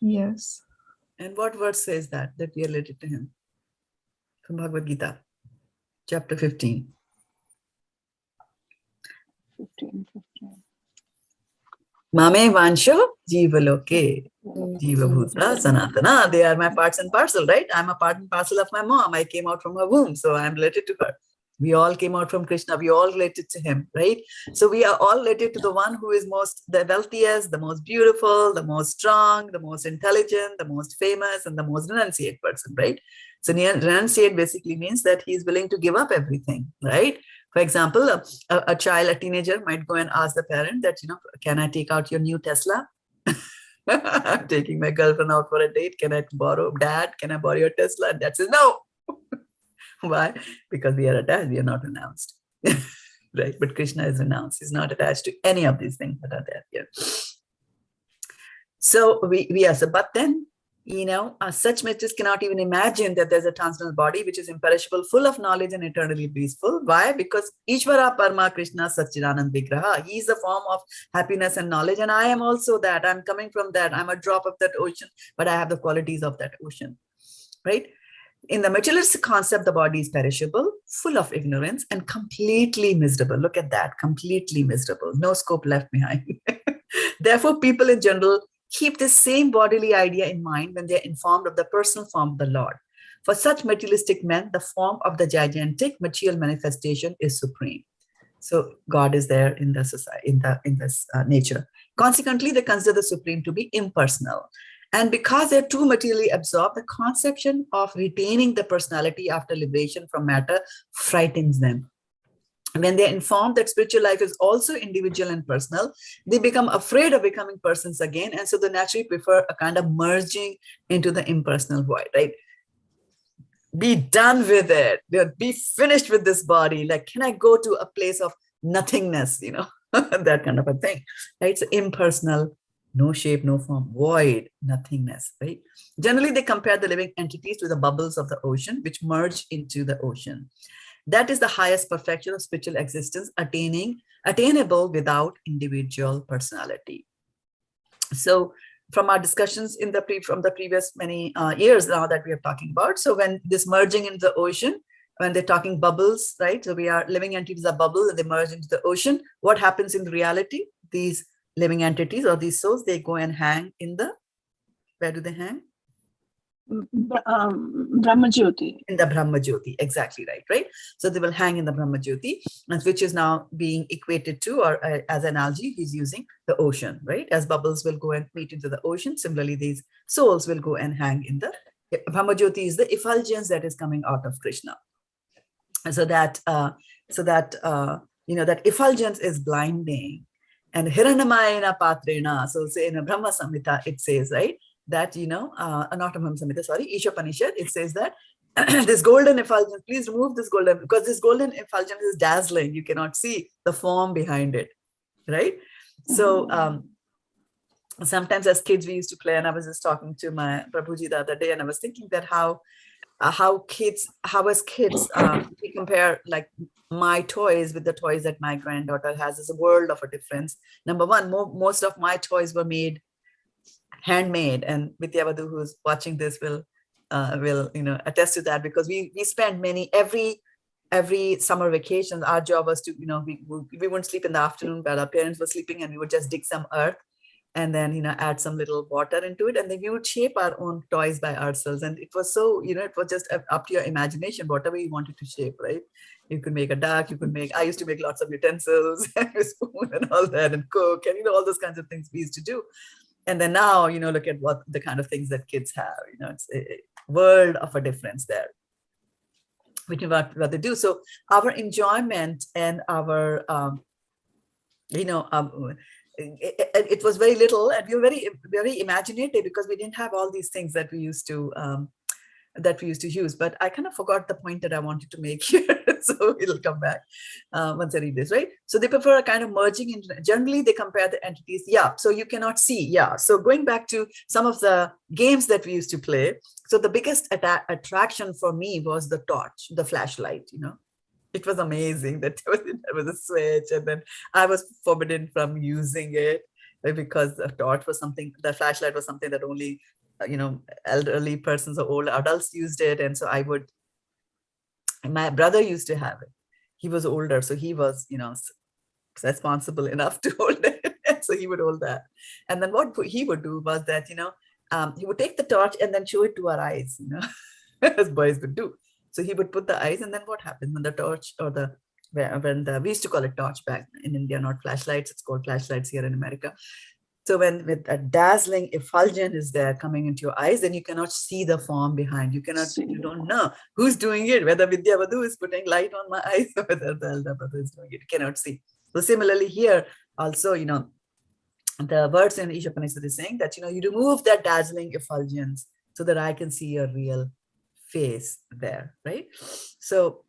Yes. And what verse says that we are related to him? From Bhagavad-gita, chapter 15. 15. Mame vansho jivaloke jivabhuta sanatana. They are my parts and parcel, right? I'm a part and parcel of my mom. I came out from her womb, so I'm related to her. We all came out from Krishna. We all related to him, right? So we are all related to the one who is the wealthiest, the most beautiful, the most strong, the most intelligent, the most famous, and the most renunciate person, right? So renunciate basically means that he is willing to give up everything, right? For example, a child, a teenager might go and ask the parent that, can I take out your new Tesla? I'm taking my girlfriend out for a date. Can I borrow, Dad, can I borrow your Tesla? And Dad says, no. Why? Because we are attached, we are not renounced. Right? But Krishna is renounced. He's not attached to any of these things that are there here. So we are, so, but then, such masters cannot even imagine that there's a transcendental body which is imperishable, full of knowledge and eternally blissful. Why? Because Ishvara Parma Krishna Satchidanand Vigraha. He is the form of happiness and knowledge, and I am also that. I'm coming from that. I'm a drop of that ocean, but I have the qualities of that ocean, right? In the materialist concept, the body is perishable, full of ignorance, and completely miserable. Look at that, completely miserable. No scope left behind. Therefore, people in general keep the same bodily idea in mind when they're informed of the personal form of the Lord. For such materialistic men, the form of the gigantic material manifestation is supreme. So God is there in the society, in this nature. Consequently, they consider the Supreme to be impersonal. And because they're too materially absorbed, the conception of retaining the personality after liberation from matter frightens them. When they're informed that spiritual life is also individual and personal, they become afraid of becoming persons again. And so they naturally prefer a kind of merging into the impersonal void, right? be done with it, be finished with this body. Like, can I go to a place of nothingness, that kind of a thing, right? It's impersonal, no shape, no form, void, nothingness, right? Generally, they compare the living entities to the bubbles of the ocean, which merge into the ocean. That is the highest perfection of spiritual existence, attainable without individual personality. So from our discussions from the previous many years now that we are talking about, so when this merging into the ocean, when they're talking bubbles, right? So we are living entities are bubbles and they merge into the ocean. What happens in reality? These living entities or these souls, they go and hang in the, where do they hang? Brahmajyoti. In the Brahmajyoti, exactly right? So they will hang in the Brahmajyoti, which is now being equated to, or as an analogy, he's using the ocean, right? As bubbles will go and meet into the ocean, similarly, these souls will go and hang in the Brahmajyoti is the effulgence that is coming out of Krishna. So that that effulgence is blinding. And Hiranyamayana Patrena, so say in a Brahma Samhita, it says, right, that, not a Brahma Samhita, sorry, Ishopanishad, it says that this golden effulgence, please remove this golden, because this golden effulgence is dazzling. You cannot see the form behind it, right? So sometimes as kids, we used to play, and I was just talking to my Prabhuji the other day, and I was thinking that how as kids, we compare like my toys with the toys that my granddaughter has, is a world of a difference. Number one, most of my toys were made handmade, and Vidyavadhu, who's watching this, will attest to that, because we spent every summer vacation. Our job was to, we wouldn't sleep in the afternoon, but our parents were sleeping, and we would just dig some earth and then add some little water into it, and then we would shape our own toys by ourselves. And it was so, it was just up to your imagination, whatever you wanted to shape, right? You could make a duck, I used to make lots of utensils and a spoon and all that, and cook, and all those kinds of things we used to do. And then now, look at what the kind of things that kids have, it's a world of a difference there between what they do. So our enjoyment and our, it was very little, and we were very, very imaginative, because we didn't have all these things that we used to use. But I kind of forgot the point that I wanted to make here. So it'll come back once I read this, right? So they prefer a kind of merging into, generally they compare the entities. Yeah, so you cannot see. Yeah, so going back to some of the games that we used to play. So the biggest attraction for me was the torch, the flashlight, It was amazing that there was a switch, and then I was forbidden from using it because the torch was something, the flashlight was something that only, elderly persons or old adults used it. And so my brother used to have it. He was older, so he was, responsible enough to hold it. So he would hold that. And then what he would do was that, he would take the torch and then show it to our eyes, as boys would do. So he would put the eyes, and then what happened when the torch, or we used to call it torch back in India, not flashlights. It's called flashlights here in America. So when with a dazzling effulgence is there coming into your eyes, then you cannot see the form behind. You don't know who's doing it, whether Vidyavadhu is putting light on my eyes or whether the elder brother is doing it. You cannot see. So similarly here also, the words in Ishopanishad is saying that, you remove that dazzling effulgence so that I can see your real face there, right? So,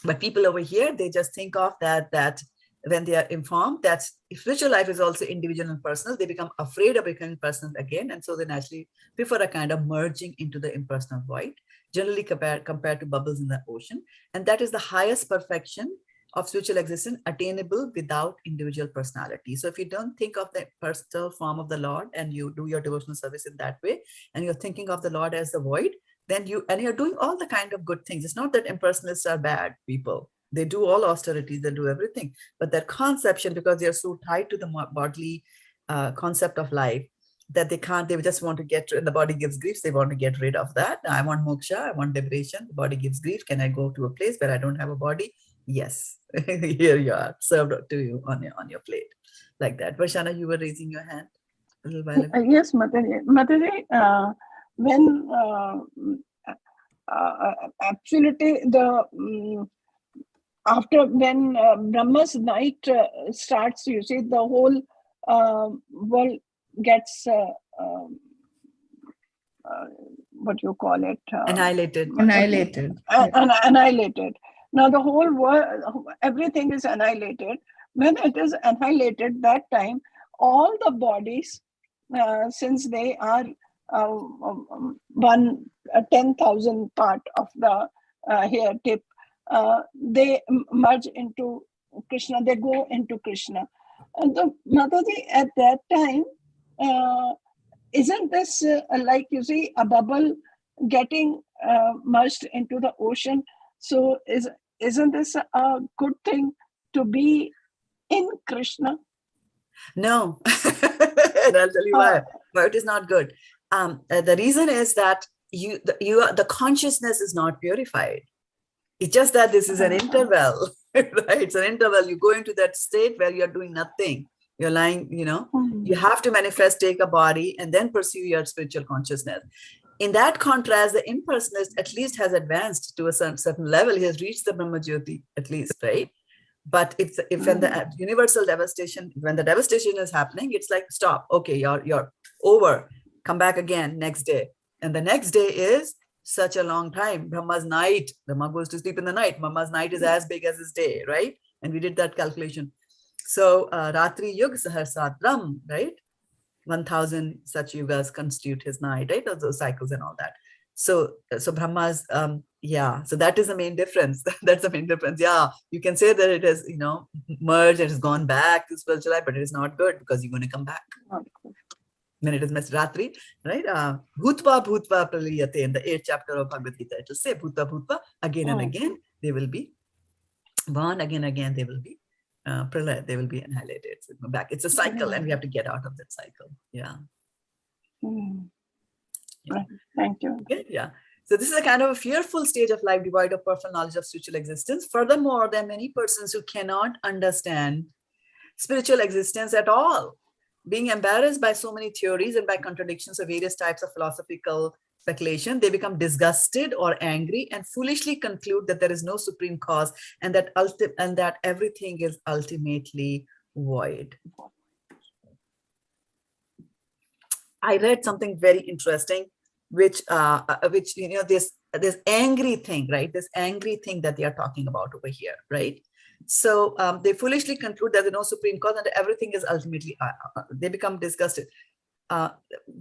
but people over here, they just think of that when they are informed that spiritual life is also individual and personal, they become afraid of becoming personal again. And so they naturally prefer a kind of merging into the impersonal void, generally compared to bubbles in the ocean. And that is the highest perfection of spiritual existence, attainable without individual personality. So if you don't think of the personal form of the Lord, and you do your devotional service in that way, and you're thinking of the Lord as the void, then you're doing all the kind of good things. It's not that impersonalists are bad people. They do all austerities, they do everything. But their conception, because they're so tied to the bodily concept of life, that they just want to get, and the body gives grief, they want to get rid of that. I want moksha, I want liberation. The body gives grief. Can I go to a place where I don't have a body? Yes, here you are, served to you on your plate, like that. Varshana, you were raising your hand a little while ago. Yes, Mataji, when absolutely after when Brahma's night starts, you see the whole world gets what you call it? Annihilated. Annihilated. Annihilated. Now the whole world, everything is annihilated. When it is annihilated, that time, all the bodies, since they are 10,000 part of the hair tip, they merge into Krishna, they go into Krishna. And the Mataji, at that time, isn't this like, you see, a bubble getting merged into the ocean? So isn't this a good thing to be in Krishna? No, and I'll tell you why. But it is not good. The reason is that the consciousness is not purified. It's just that this is an interval, right? It's an interval. You go into that state where you're doing nothing. You're lying, you have to manifest, take a body, and then pursue your spiritual consciousness. In that contrast, the impersonalist at least has advanced to a certain level. He has reached the Brahma Jyoti at least, right? But if when the universal devastation, when the devastation is happening, it's like, stop. Okay, you're over. Come back again next day. And the next day is such a long time. Brahma's night. Brahma goes to sleep in the night. Brahma's night is as big as his day, right? And we did that calculation. So Ratri Yug Sahasratram, right? 1,000 such yugas constitute his night, right? Those cycles and all that. So Brahma's, so that is the main difference. That's the main difference. Yeah, you can say that it has, merged, it has gone back to spiritual life, but it is not good because you're going to come back. When it is messed Ratri, right? Bhutva Bhutva Praliyate in the 8th chapter of Bhagavad-gita. It will say Bhutva Bhutva, again and again, they will be born, again and again, they will be pralaya, they will be annihilated. So back. It's a cycle and we have to get out of that cycle. Yeah. Right. Thank you. Okay, yeah. So this is a kind of a fearful stage of life devoid of perfect knowledge of spiritual existence. Furthermore, there are many persons who cannot understand spiritual existence at all. Being embarrassed by so many theories and by contradictions of various types of philosophical speculation, they become disgusted or angry and foolishly conclude that there is no supreme cause and that everything is ultimately void. I read something very interesting, which this angry thing, right? This angry thing that they are talking about over here, right? So they foolishly conclude that there is no supreme cause and everything is ultimately, they become disgusted.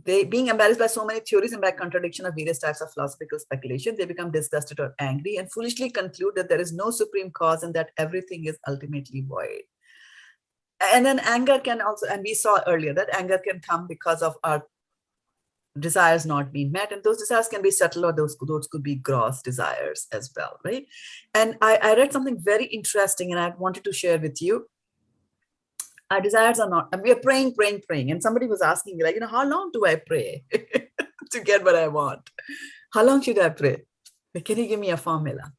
They being embarrassed by so many theories and by contradiction of various types of philosophical speculation, they become disgusted or angry and foolishly conclude that there is no supreme cause and that everything is ultimately void. And then anger can also, and we saw earlier that anger can come because of our desires not being met, and those desires can be subtle or those could be gross desires as well, right? And I read something very interesting and I wanted to share with you. Our desires are not, and we are praying, and somebody was asking me, like, how long do I pray to get what I want? How long should I pray? Can you give me a formula?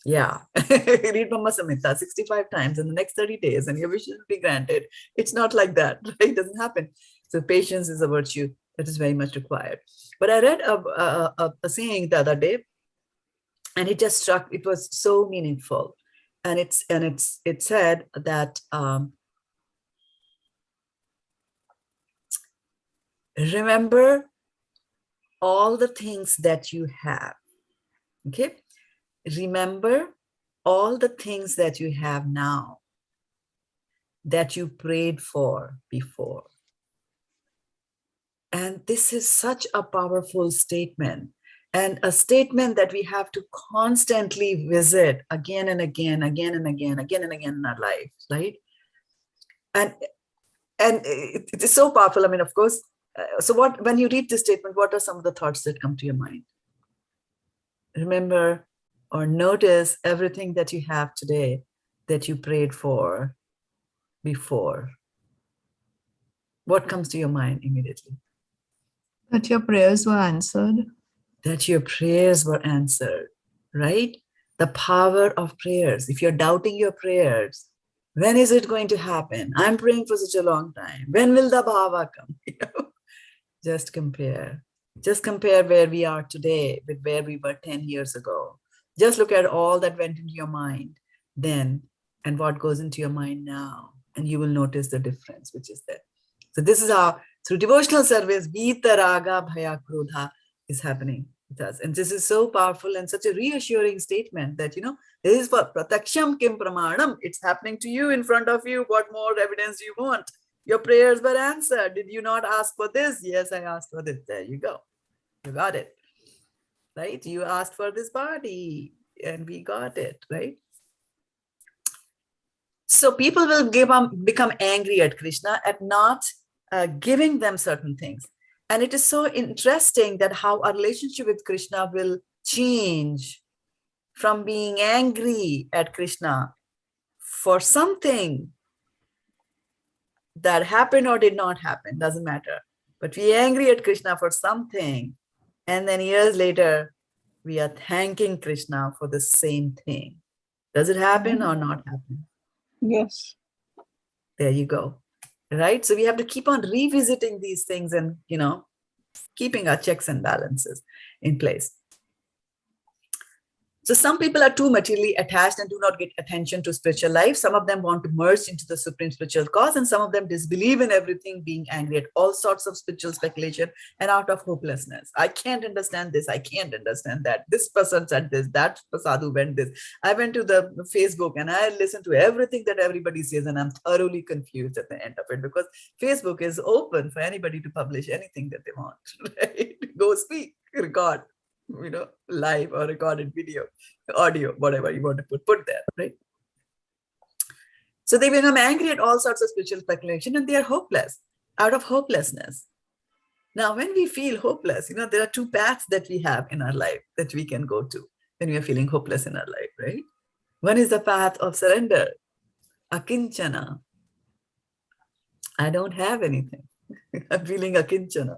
Yeah, read Brahma Samhita 65 times in the next 30 days and your wishes will be granted. It's not like that, right? It doesn't happen. So patience is a virtue that is very much required. But I read a saying the other day, and it just struck, it was so meaningful. And it said that remember all the things that you have. Okay? Remember all the things that you have now that you prayed for before. And this is such a powerful statement, and a statement that we have to constantly visit again and again in our life, right? And it is so powerful. I mean, of course, so when you read this statement, what are some of the thoughts that come to your mind? Remember or notice everything that you have today that you prayed for before. What comes to your mind immediately? That your prayers were answered. That your prayers were answered, right? The power of prayers. If you're doubting your prayers, when is it going to happen? I'm praying for such a long time. When will the bhava come? Just compare. Just compare where we are today with where we were 10 years ago. Just look at all that went into your mind then and what goes into your mind now. And you will notice the difference, which is there. So this is how, through devotional service, Vita Raga Bhaya Krodha is happening. It does. And this is so powerful and such a reassuring statement that, this is for prataksham kim pramanam. It's happening to you in front of you. What more evidence do you want? Your prayers were answered. Did you not ask for this? Yes, I asked for this. There you go. You got it. Right? You asked for this body and we got it, right? So people will become angry at Krishna at not giving them certain things. And it is so interesting that how our relationship with Krishna will change from being angry at Krishna for something that happened or did not happen, doesn't matter. But we are angry at Krishna for something. And then years later, we are thanking Krishna for the same thing. Does it happen or not happen? Yes. There you go. Right? So we have to keep on revisiting these things and, keeping our checks and balances in place. So some people are too materially attached and do not get attention to spiritual life. Some of them want to merge into the supreme spiritual cause, and some of them disbelieve in everything, being angry at all sorts of spiritual speculation and out of hopelessness. I can't understand this. I can't understand that. This person said this, that sadhu went this. I went to the Facebook and I listened to everything that everybody says, and I'm thoroughly confused at the end of it, because Facebook is open for anybody to publish anything that they want, right? Go speak, record, live or recorded video, audio, whatever you want to put there, right? So they become angry at all sorts of spiritual speculation and they are hopeless, out of hopelessness. Now, when we feel hopeless, there are two paths that we have in our life that we can go to when we are feeling hopeless in our life, right? One is the path of surrender, akinchana. I don't have anything. I'm feeling akinchana.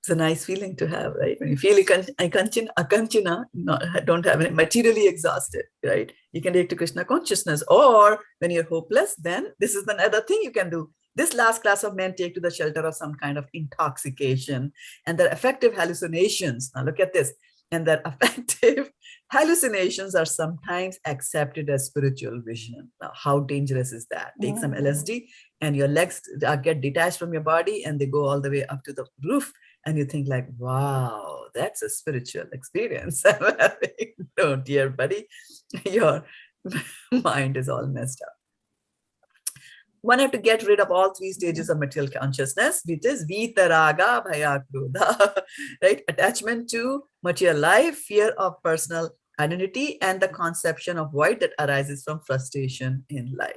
It's a nice feeling to have, right? When you feel akanchana, I don't have any, materially exhausted, right? You can take to Krishna consciousness. Or when you're hopeless, then this is another thing you can do. This last class of men take to the shelter of some kind of intoxication and their affective hallucinations. Now look at this. And their affective hallucinations are sometimes accepted as spiritual vision. Now, how dangerous is that? Take some LSD and your legs get detached from your body and they go all the way up to the roof. And you think like, wow, that's a spiritual experience I'm having. Oh dear, buddy, your mind is all messed up. One have to get rid of all three stages of material consciousness, which is vitaraga, bhaya, krodha, right? Attachment to material life, fear of personal identity, and the conception of void that arises from frustration in life.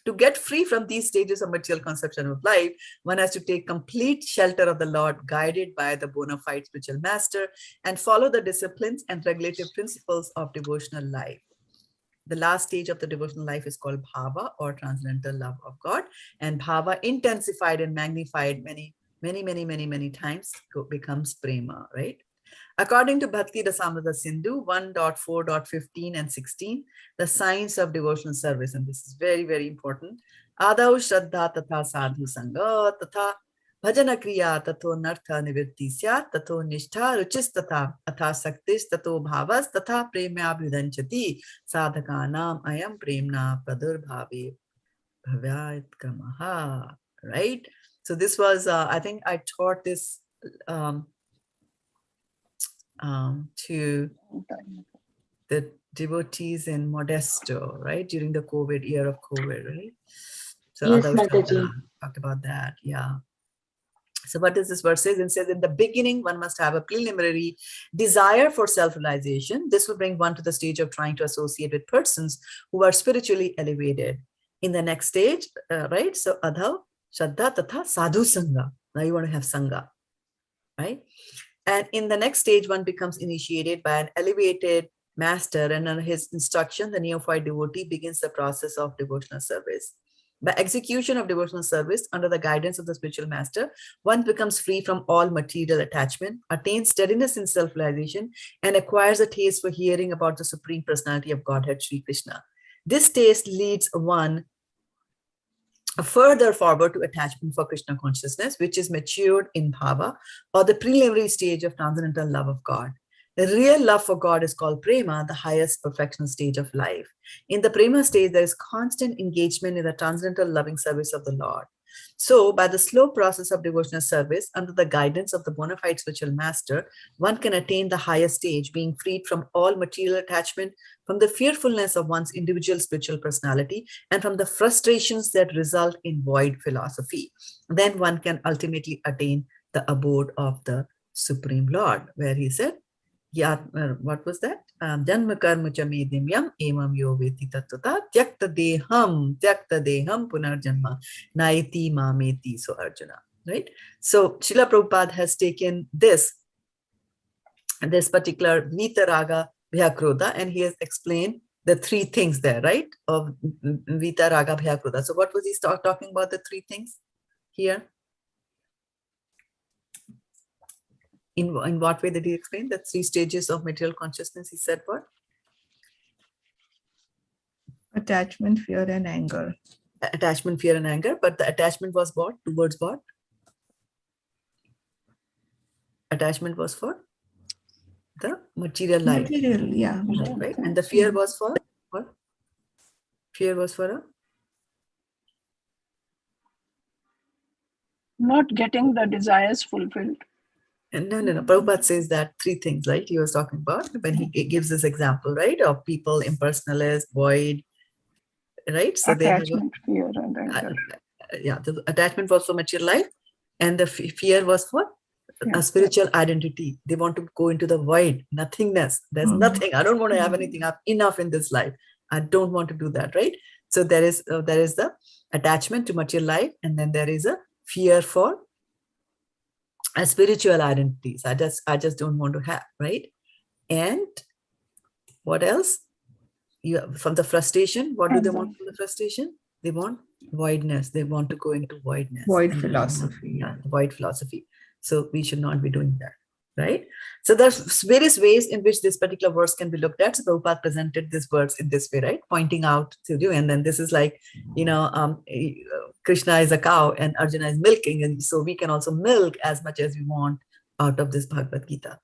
To get free from these stages of material conception of life, one has to take complete shelter of the Lord, guided by the bona fide spiritual master, and follow the disciplines and regulative principles of devotional life. The last stage of the devotional life is called bhava, or transcendental love of God. And bhava, intensified and magnified many times, becomes prema, right? According to Bhakti Rasamrita Sindhu 1.4.15 and 16, the science of devotional service, and this is very, very important. Adau Shraddha tatha sadhu sangha tatha bhajana kriya tato nartha nivritti syat tato nishtha ruchis tatha atha saktis tato bhavas tatha premya abhyudanchati sadhakanam ayam premna pradurbhavi bhavyat kramaha, right? So this was, I think I taught this to the devotees in Modesto, right? During the year of COVID, right? So yes, Mataji talked about that, yeah. So what does this verse say? It says, in the beginning, one must have a preliminary desire for self-realization. This will bring one to the stage of trying to associate with persons who are spiritually elevated. In the next stage, right? So adhav, shraddha, tatha, sadhu sangha. Now you want to have sangha, right? And in the next stage, one becomes initiated by an elevated master, and under his instruction, the neophyte devotee begins the process of devotional service. By execution of devotional service under the guidance of the spiritual master, one becomes free from all material attachment, attains steadiness in self-realization, and acquires a taste for hearing about the Supreme Personality of Godhead, Sri Krishna. This taste leads one further forward to attachment for Krishna consciousness, which is matured in bhava, or the preliminary stage of transcendental love of God. The real love for God is called prema, the highest perfectional stage of life. In the prema stage, there is constant engagement in the transcendental loving service of the Lord. So by the slow process of devotional service, under the guidance of the bona fide spiritual master, one can attain the higher stage, being freed from all material attachment, from the fearfulness of one's individual spiritual personality, and from the frustrations that result in void philosophy. Then one can ultimately attain the abode of the Supreme Lord, where he said, what was that? Janma karma cha medimyam emam yo veti tattva tyakta deham punarjanma naiti mameti. So Arjuna, right? So Srila Prabhupada has taken this particular Vita Raga Bhyakrodha, and he has explained the three things there, right? Of Vita Raga Bhyakrodha. So what was he talking about, the three things here? In what way did he explain the three stages of material consciousness? He said what? Attachment, fear, and anger. Attachment, fear, and anger. But the attachment was what? Towards what? Attachment was for the material life. Material, yeah. Right? And the fear was for what? Fear was for a? Not getting the desires fulfilled. And no. Prabhupada says that three things, right? He was talking about when he gives this example, right? Of people, impersonalist, void, right? So attachment, fear, and anger. The attachment was for material life, and the fear was for a spiritual identity. They want to go into the void, nothingness. There's nothing. I don't want to have anything. I have enough in this life. I don't want to do that, right? So there is the attachment to material life, and then there is a fear for a spiritual identities. I just don't want to have, right? And what else? From the frustration, what do they want from the frustration? They want voidness. They want to go into voidness. Void philosophy. Void philosophy. So we should not be doing that, right? So there's various ways in which this particular verse can be looked at. So Prabhupada presented this verse in this way, right? Pointing out to you. And then this is like, Krishna is a cow and Arjuna is milking. And so we can also milk as much as we want out of this Bhagavad-gita,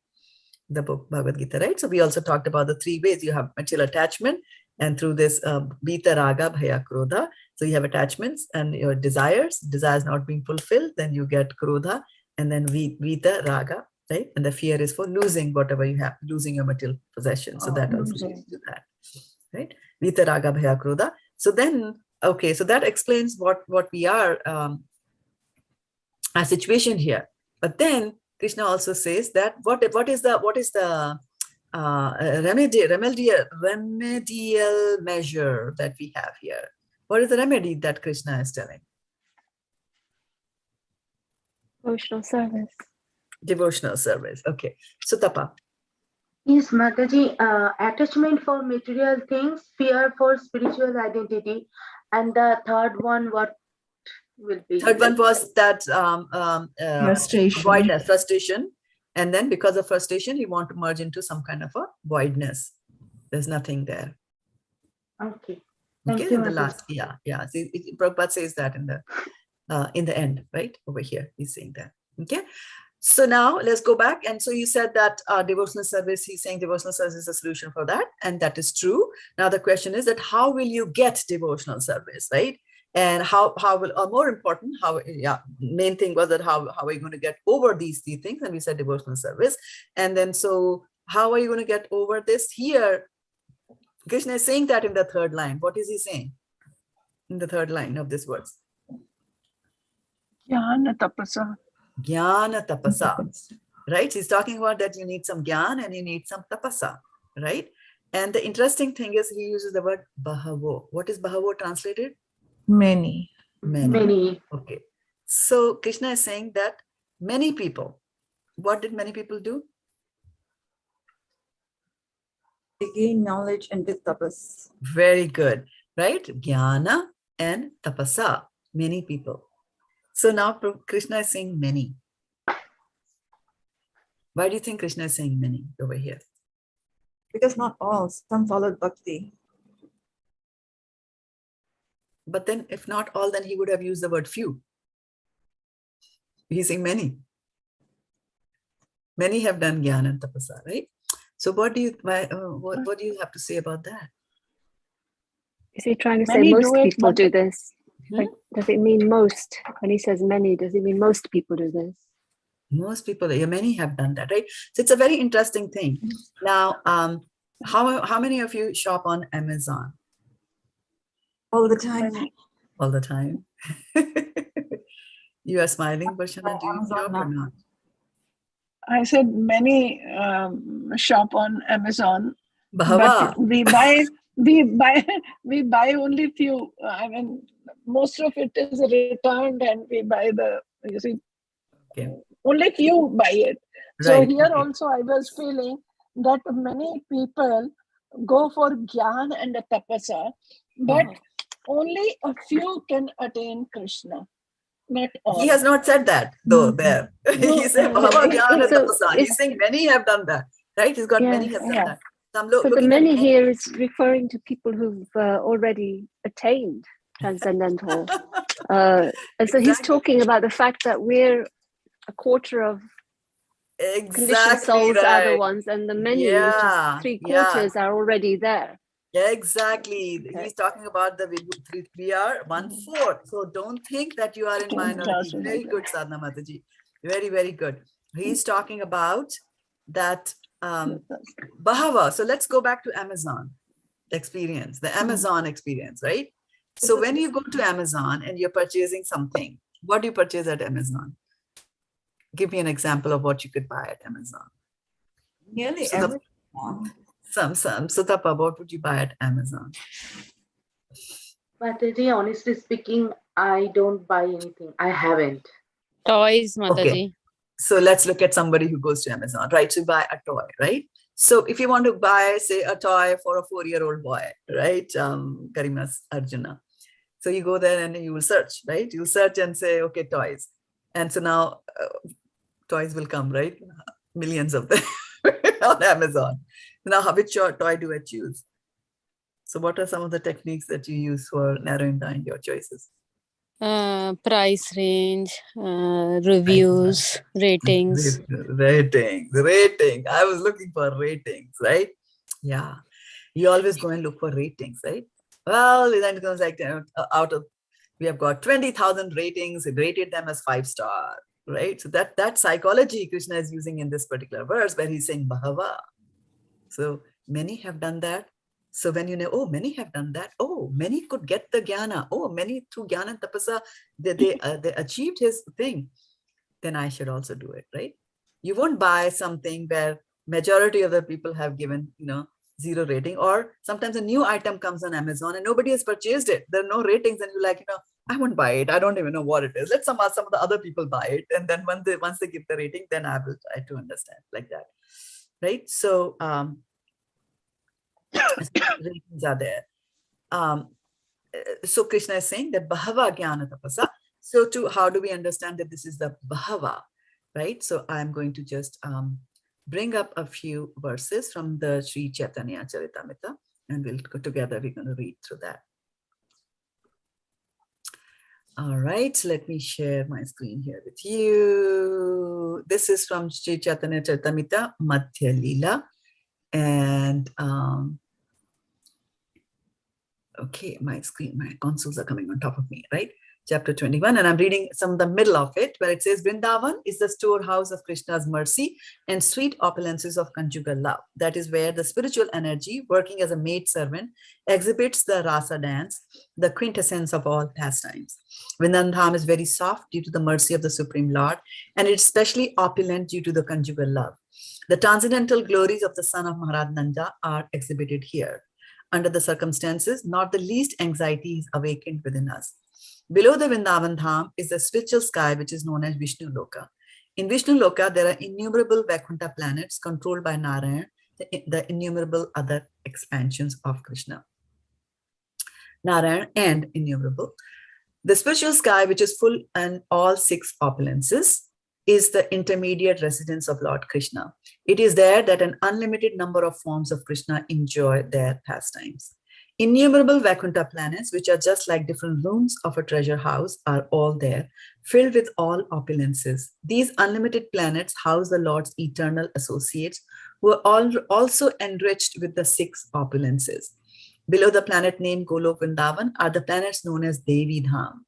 the book Bhagavad-gita, right? So we also talked about the three ways. You have material attachment, and through this Vita Raga Bhaya Krodha. So you have attachments and your desires not being fulfilled, then you get Krodha, and then Vita Raga, right? And the fear is for losing whatever you have, losing your material possession. So that also leads to that, right? Vita Raga Bhaya Krodha. So then, okay, so that explains what we are, our situation here. But then Krishna also says that what is the remedial measure that we have here? What is the remedy that Krishna is telling? Devotional service. Devotional service. Okay. So Tapa. Yes, Mataji, attachment for material things, fear for spiritual identity, and the third one, what will be? Third one was that Frustration. voidness, frustration. And then because of frustration, you want to merge into some kind of a voidness. There's nothing there. Okay. Okay, Thank you, in the Mataji. last, yeah. See, Prabhupada says that in the end, right? Over here, he's saying that. Okay. So now let's go back. And so you said that devotional service, he's saying devotional service is a solution for that. And that is true. Now the question is that how will you get devotional service, right? And how will, or more important, main thing was that how are you going to get over these three things? And we said devotional service. And then, so how are you going to get over this here? Krishna is saying that in the third line. What is he saying in the third line of this verse? Jnana tapasa. Jnana tapasa, right? He's talking about that you need some jnana and you need some tapasa, right? And the interesting thing is he uses the word bahavo. What is bahavo translated? Many. Okay. So Krishna is saying that many people, what did many people do? They gain knowledge and with tapas. Very good, right? Jnana and tapasa, many people. So now Krishna is saying many. Why do you think Krishna is saying many over here? Because not all, some followed bhakti. But then if not all, then he would have used the word few. He's saying many. Many have done jnana and tapasa, right? So what do you have to say about that? Is he trying to say Many most do it, people but- do this? Like, does it mean most? When he says many, does it mean most people do this? Most people, many have done that, right? So it's a very interesting thing. Now, how many of you shop on Amazon? All the time. All the time. You are smiling, Bharshana. Do you Amazon shop or not? I said many shop on Amazon, Bahava. but we buy only few. I mean, most of it is returned, and we buy you see, Okay. only few buy it. So Right. here Okay. also I was feeling that many people go for Gyan and Tapasa, but only a few can attain Krishna, not all. He has not said that, though, there. He said, Bahava Jnana Tapasa. He's saying many have done that, right? He's got many have done that. So I'm So the looking at many here is referring to people who've already attained transcendental. And so he's talking about the fact that we're a quarter of conditioned souls are the ones, and the many, which is 3/4, are already there. Yeah, exactly. He's talking about we are 1/4. So don't think that you are in minority. Very good, Sadhana Mataji. Very, very good. He's talking about that Bahava. So let's go back to Amazon experience, the Amazon experience, right? So when you go to Amazon and you're purchasing something, what do you purchase at Amazon? Give me an example of what you could buy at Amazon. Nearly So everything. Sutapa, what would you buy at Amazon? Mataji, honestly speaking, I don't buy anything. I haven't. Toys, Mataji. Okay. So let's look at somebody who goes to Amazon, right? So buy a toy, right? So if you want to buy, say, a toy for a 4-year-old boy, right? Karimas Arjuna. So you go there and you will search, right? You'll search and say, okay, toys. And so now toys will come, right? Millions of them on Amazon. Now, which toy do I choose? So what are some of the techniques that you use for narrowing down your choices? Price range, reviews, ratings. Rating. I was looking for ratings, right? Yeah. You always go and look for ratings, right? Well, then it comes like we have got 20,000 ratings, it rated them as 5-star, right? So that psychology Krishna is using in this particular verse where he's saying Bahava. So many have done that. So when you know, oh, many have done that. Oh, many could get the jnana. Oh, many through jnana and tapasa, they achieved his thing. Then I should also do it, right? You won't buy something where majority of the people have given, 0 rating, or sometimes a new item comes on Amazon and nobody has purchased it. There are no ratings, and you're like, I won't buy it. I don't even know what it is. Let some of the other people buy it, and then once they give the rating, then I will try to understand, like that, right? So ratings are there. So Krishna is saying that Bahava Jnana Tapasa. So how do we understand that this is the Bahava, right? So I'm going to just bring up a few verses from the Sri Chaitanya Charitamrita, and we'll go together. We're going to read through that. All right, let me share my screen here with you. This is from Sri Chaitanya Charitamrita, Madhya Leela. And okay, my consoles are coming on top of me, right? Chapter 21, and I'm reading some of the middle of it, where it says, Vrindavan is the storehouse of Krishna's mercy and sweet opulences of conjugal love. That is where the spiritual energy, working as a maidservant, exhibits the rasa dance, the quintessence of all pastimes. Vrindavan Dham is very soft due to the mercy of the Supreme Lord, and it's especially opulent due to the conjugal love. The transcendental glories of the son of Maharaj Nanda are exhibited here. Under the circumstances, not the least anxiety is awakened within us. Below the Vrindavan Dham is the spiritual sky, which is known as Vishnu Loka. In Vishnu Loka, there are innumerable Vaikuntha planets controlled by Narayan, the innumerable other expansions of Krishna. Narayan and innumerable. The spiritual sky, which is full and all 6 opulences, is the intermediate residence of Lord Krishna. It is there that an unlimited number of forms of Krishna enjoy their pastimes. Innumerable Vaikuntha planets, which are just like different rooms of a treasure house, are all there, filled with all opulences. These unlimited planets house the Lord's eternal associates, who are also enriched with the 6 opulences. Below the planet named Golok Vrindavan are the planets known as Devi Dham,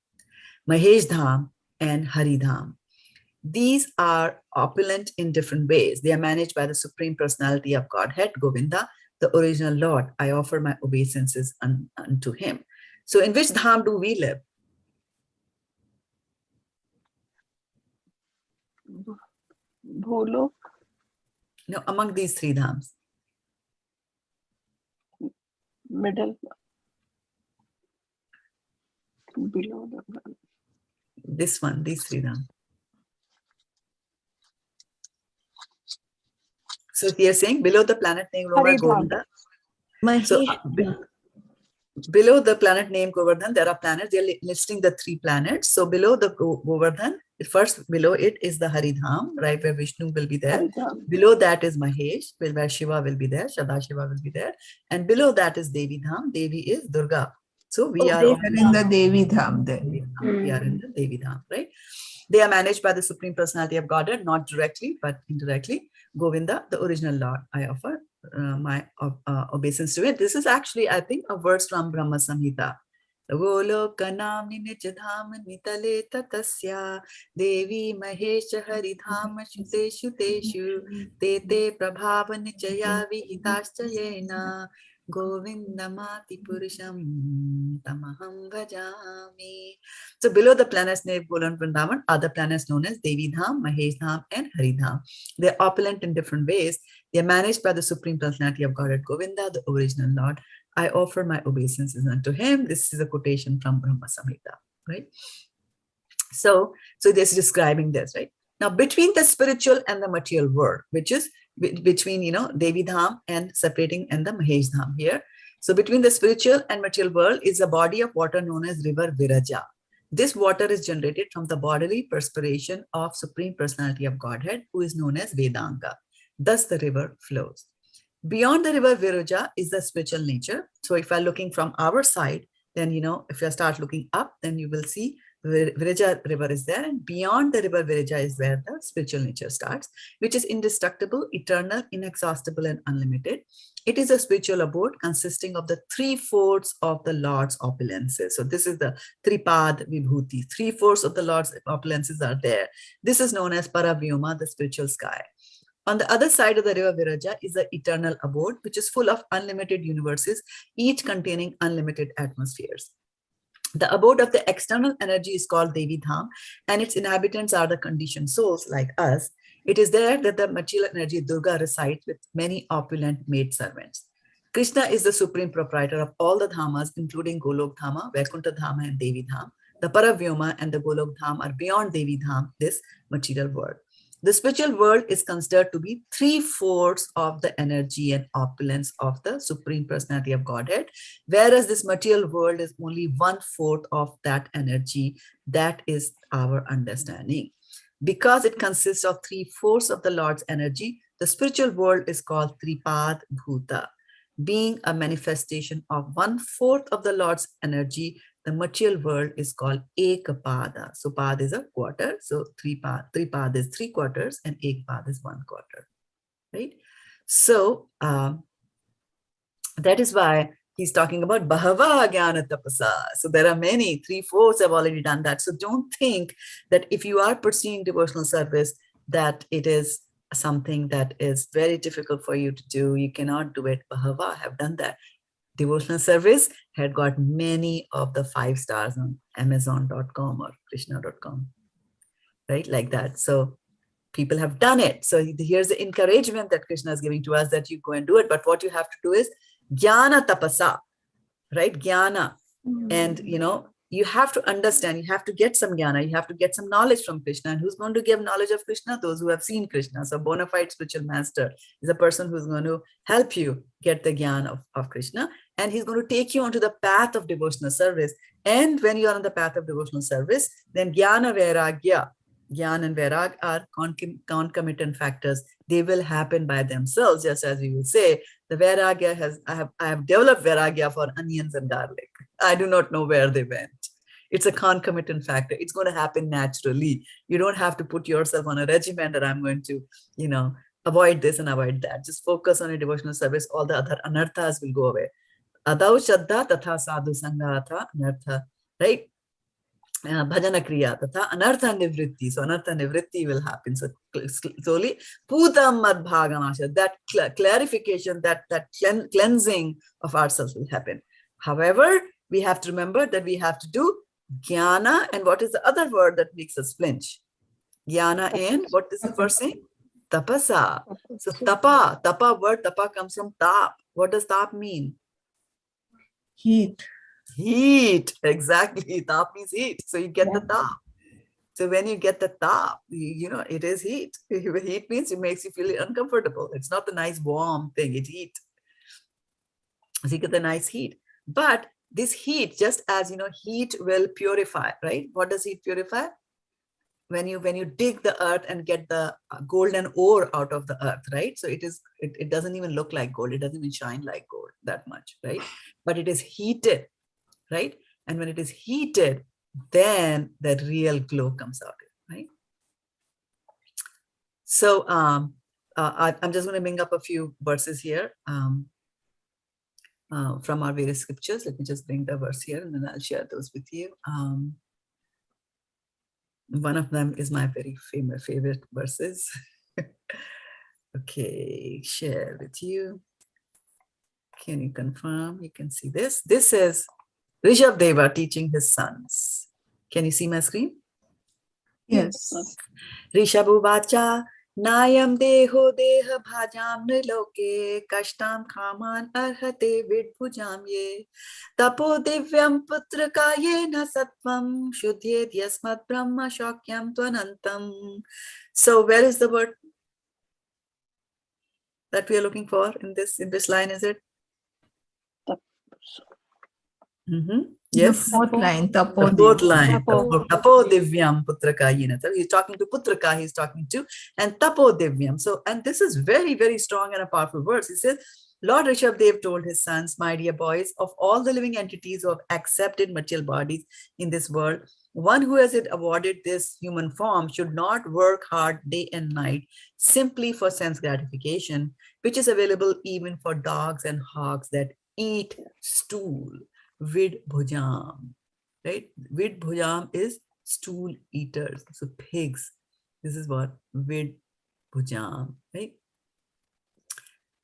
Mahesh Dham, and Hari Dham. These are opulent in different ways. They are managed by the Supreme Personality of Godhead, Govinda, the original Lord. I offer my obeisances unto him. So in which dham do we live? Bholok. No, among these three dhams. Middle. Below the one. This one, these three dhams. So they are saying below the planet named Lord Govinda. So below the planet named Govardhan, there are planets. They are listing the three planets. So below the Govardhan, first below it is the Haridham, right, where Vishnu will be there. Below that is Mahesh, where Shiva will be there. Shraddha-Shiva will be there. And below that is Devi Dham. Devi is Durga. So we are in the Devi Dham then. We are in the Devi Dham, right? They are managed by the Supreme Personality of Godhead, not directly, but indirectly. Govinda, the original Lord. I offer my obeisance to it. This is actually, I think, a verse from Brahma Samhita. Golokanamni nijadham nitale tatasya Devi Mahesha Haridham shuteshu teshu Tete prabhava nijaya vihitascha yena Govindamati Purusham Tamaham Bhajami. So below the planets named Golan Vrindavan are the planets known as Devi Dham, Mahesh Dham, and Hari Dham. They're opulent in different ways. They're managed by the Supreme Personality of Godhead Govinda, the original Lord. I offer my obeisances unto him. This is a quotation from Brahma Samhita, right? So this is describing this, right? Now, between the spiritual and the material world, which is between, Devi Dham and separating and the Mahesh Dham here. So between the spiritual and material world is a body of water known as river Viraja. This water is generated from the bodily perspiration of Supreme Personality of Godhead, who is known as Vedanga. Thus the river flows. Beyond the river Viraja is the spiritual nature. So if I'm looking from our side, then, if you start looking up, then you will see Viraja river is there, and beyond the river Viraja is where the spiritual nature starts, which is indestructible, eternal, inexhaustible, and unlimited. It is a spiritual abode consisting of the 3/4 of the Lord's opulences. So this is the Tripad Vibhuti. 3/4 of the Lord's opulences are there. This is known as Paravyoma, the spiritual sky. On the other side of the river Viraja is the eternal abode, which is full of unlimited universes, each containing unlimited atmospheres. The abode of the external energy is called Devi Dham, and its inhabitants are the conditioned souls like us. It is there that the material energy Durga resides with many opulent maidservants. Krishna is the supreme proprietor of all the dhamas, including Golok Dhama, Vaikuntha Dhama, and Devi Dham. The Paravyoma and the Golok Dham are beyond Devi Dham, this material world. The spiritual world is considered to be 3/4 of the energy and opulence of the Supreme Personality of Godhead, whereas this material world is only 1/4 of that energy. That is our understanding. Because it consists of 3/4 of the Lord's energy, the spiritual world is called Tripad Bhuta. Being a manifestation of 1/4 of the Lord's energy, the material world is called Ekapada. So pad is a quarter. So Tripad is 3/4 and Ekpad is 1/4, right? So that is why he's talking about Bahava Jnana Tapasa. So there are many, 3/4 have already done that. So don't think that if you are pursuing devotional service, that it is something that is very difficult for you to do. You cannot do it. Bahava have done that. Devotional service had got many of the 5 stars on Amazon.com or Krishna.com, right? Like that. So people have done it. So here's the encouragement that Krishna is giving to us, that you go and do it. But what you have to do is Jnana Tapasa, right? Jnana. And, you have to understand, you have to get some jnana, you have to get some knowledge from Krishna. And who's going to give knowledge of Krishna? Those who have seen Krishna. So bona fide spiritual master is a person who's going to help you get the jnana of Krishna. And he's going to take you onto the path of devotional service. And when you are on the path of devotional service, then jnana vairagya, jnana and vairag are concomitant factors. They will happen by themselves, just as we will say. The vairagya I have developed vairagya for onions and garlic. I do not know where they went. It's a concomitant factor. It's going to happen naturally. You don't have to put yourself on a regimen that I'm going to, avoid this and avoid that. Just focus on a devotional service. All the other anarthas will go away. Adau Shraddha Tatha Sadhu Sanghatha Anartha, right? Bhajana Kriya Tatha Anartha Nivritti. So Anartha Nivritti will happen. So slowly, Putam Mad Bhagamasha, that clarification, that cleansing of ourselves will happen. However, we have to remember that we have to do jnana, and what is the other word that makes us flinch? Jnana and what is the first thing? Tapasa. So tapa word tapa comes from tap. What does tap mean? Heat. Heat, exactly. Tap means heat. So you get the tap. So when you get the tap, you know, it is heat. Heat means it makes you feel uncomfortable. It's not the nice warm thing, it's heat. So you get the nice heat. But this heat, just as, you know, heat will purify, right? What does heat purify? When you dig the earth and get the golden ore out of the earth, right? So it doesn't even look like gold. It doesn't even shine like gold that much, right? But it is heated, right? And when it is heated, then the real glow comes out, right? So I'm just going to bring up a few verses here from our various scriptures. Let me just bring the verse here and then I'll share those with you. One of them is my very favorite verses. Okay, share with you. Can you confirm? You can see this. This is Shraddha-devi teaching his sons. Can you see my screen? Yes. Rishabhuvacha Nayam deho deha bhajam niloke kashtam khaman arhate vidbhujam ye tapo divyam putra kayena sattvam shuddhyed yasmat brahma shakyam tvanantam. So where is the word that we are looking for in this line? Is it? Yes. The fourth line, The fourth line. Tapo. Tapo divyam putraka yena. He's talking to putraka, he's talking to, and tapo divyam. So, and this is very, very strong and a powerful verse. He says, Lord Rishabh-dev told his sons, my dear boys, of all the living entities who have accepted material bodies in this world, one who has awarded this human form should not work hard day and night simply for sense gratification, which is available even for dogs and hogs that eat stool. Vid bhujam, right? Vid bhujam is stool eaters, so pigs. This is what vid bhujam, right?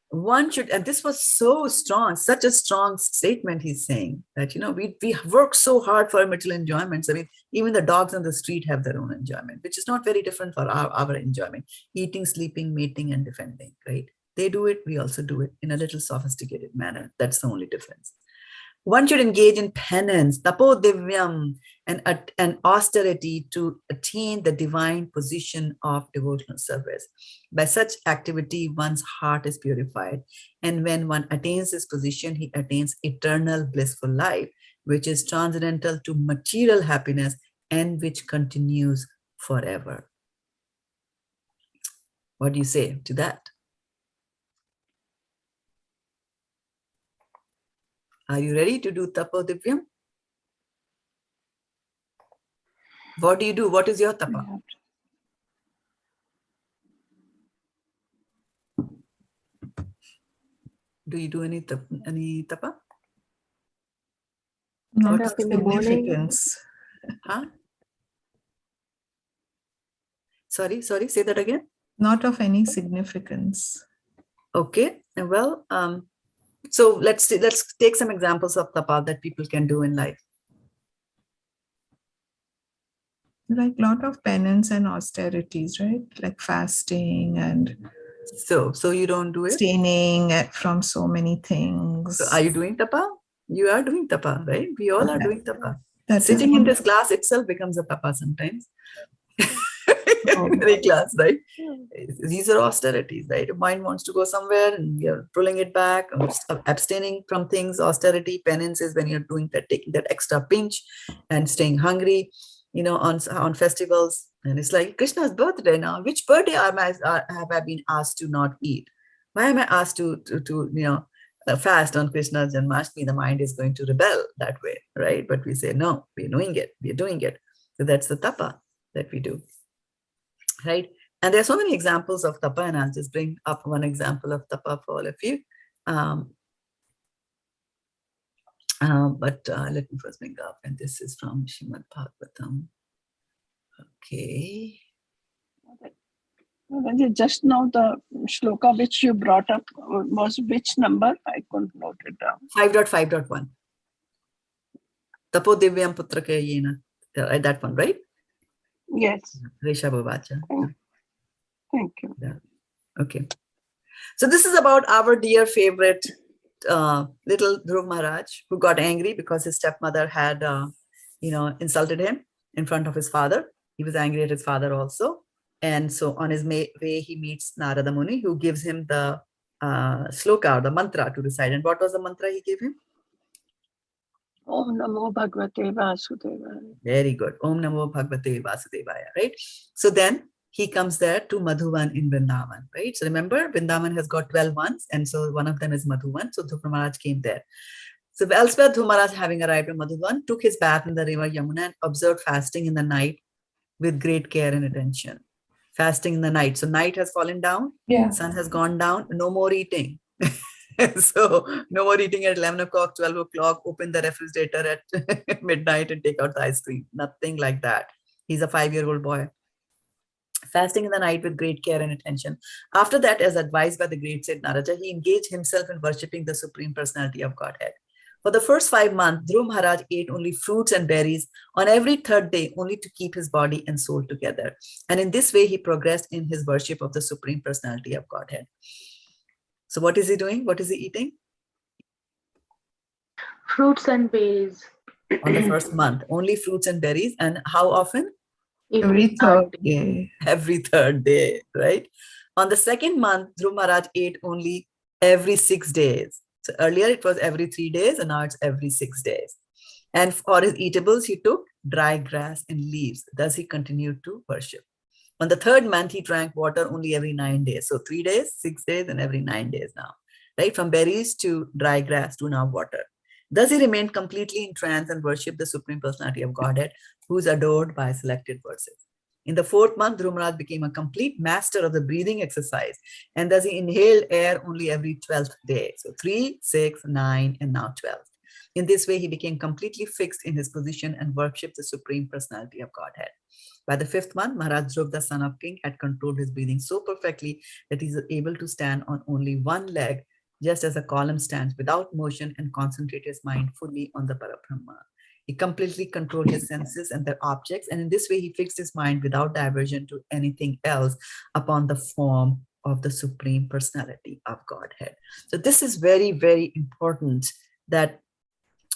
One should, and this was so strong, such a strong statement. He's saying that, you know, we work so hard for material enjoyments. I mean, even the dogs on the street have their own enjoyment, which is not very different for our enjoyment. Eating, sleeping, mating, and defending, right? They do it, we also do it in a little sophisticated manner. That's the only difference. One should engage in penance, tapo divyam, and austerity to attain the divine position of devotional service. By such activity, one's heart is purified. And when one attains this position, he attains eternal blissful life, which is transcendental to material happiness and which continues forever. What do you say to that? Are you ready to do Tapo Divyam? What do you do? What is your tapa? Do you do any tapa? Not Up of in the morning. significance. Huh? Sorry, say that again. Not of any significance. Okay, well, so let's take some examples of tapa that people can do in life. Like a lot of penance and austerities, right? Like fasting and So you don't do it? abstaining from so many things. So are you doing tapa? You are doing tapa, right? We all are doing tapa. That Sitting in this class itself becomes a tapa sometimes. Very class, right? These are austerities, right? Your mind wants to go somewhere and you're pulling it back, or abstaining from things. Austerity, penance is when you're doing that, taking that extra pinch and staying hungry, you know, on festivals. And it's like Krishna's birthday now. Which birthday have I been asked to not eat? Why am I asked to you know, fast on Krishna's Janmashtami? The mind is going to rebel that way, right? But we say, no, we're doing it. We're doing it. So that's the tapa that we do. Right? And there are so many examples of tapa, and I'll just bring up one example of tapa for all of you. But let me first bring up, and this is from Srimad Bhagavatam. Okay. Just now the shloka which you brought up was which number? I couldn't note it down. 5.5.1. Tapo divyam putraka yena. That one, right? Yes. Rishabhavacha. Thank you. Yeah. Okay. So this is about our dear favorite little Dhruv Maharaj, who got angry because his stepmother had, insulted him in front of his father. He was angry at his father also. And so on his way, he meets Narada Muni, who gives him the sloka, or the mantra to recite. And what was the mantra he gave him? Om Namo Bhagavate Vasudevaya. Very good. Om Namo Bhagavate Vasudevaya, right? So then he comes there to Madhuvan in Vrindavan, right? So remember, Vrindavan has got 12 ones, and so one of them is Madhuvan. So Dhruv Maharaj came there. So elsewhere, Dhruv Maharaj, having arrived in Madhuvan, took his bath in the river Yamuna and observed fasting in the night with great care and attention. Fasting in the night. So night has fallen down, sun has gone down, no more eating. So no more eating at 11 o'clock, 12 o'clock, open the refrigerator at midnight and take out the ice cream. Nothing like that. He's a 5-year-old boy. Fasting in the night with great care and attention. After that, as advised by the great saint Narada, he engaged himself in worshipping the Supreme Personality of Godhead. For the first 5 months, Dhruv Maharaj ate only fruits and berries on every third day, only to keep his body and soul together. And in this way, he progressed in his worship of the Supreme Personality of Godhead. So what is he doing? What is he eating? Fruits and berries. On the first month, only fruits and berries. And how often? Every third day. Every third day, right? On the second month, Dhruv Maharaj ate only every 6 days. So earlier it was every 3 days, and now it's every 6 days. And for his eatables, he took dry grass and leaves. Thus he continued to worship. On the third month, he drank water only every 9 days. So 3 days, 6 days, and every 9 days now, right? From berries to dry grass to now water. Thus he remained completely in trance and worshipped the Supreme Personality of Godhead, who is adored by selected verses. In the 4th month, Dhruv Maharaj became a complete master of the breathing exercise, and thus he inhaled air only every 12th day. So 3, 6, 9, and now 12. In this way, he became completely fixed in his position and worshipped the Supreme Personality of Godhead. By the 5th month, Maharaj Dhruv, the son of king, had controlled his breathing so perfectly that he is able to stand on only one leg, just as a column stands without motion, and concentrate his mind fully on the Parabrahma. He completely controlled his senses and their objects, and in this way he fixed his mind without diversion to anything else upon the form of the Supreme Personality of Godhead. So this is very, very important, that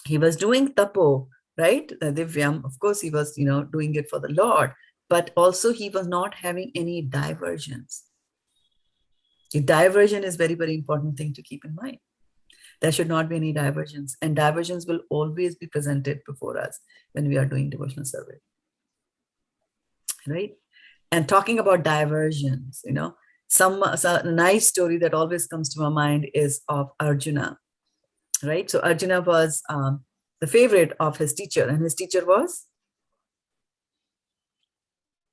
he was doing tapo, right? Divyam, of course, he was, doing it for the Lord, but also he was not having any diversions. The diversion is very, very important thing to keep in mind. There should not be any diversions, and diversions will always be presented before us when we are doing devotional service, right? And talking about diversions, some nice story that always comes to my mind is of Arjuna, right? So Arjuna was the favorite of his teacher, and his teacher was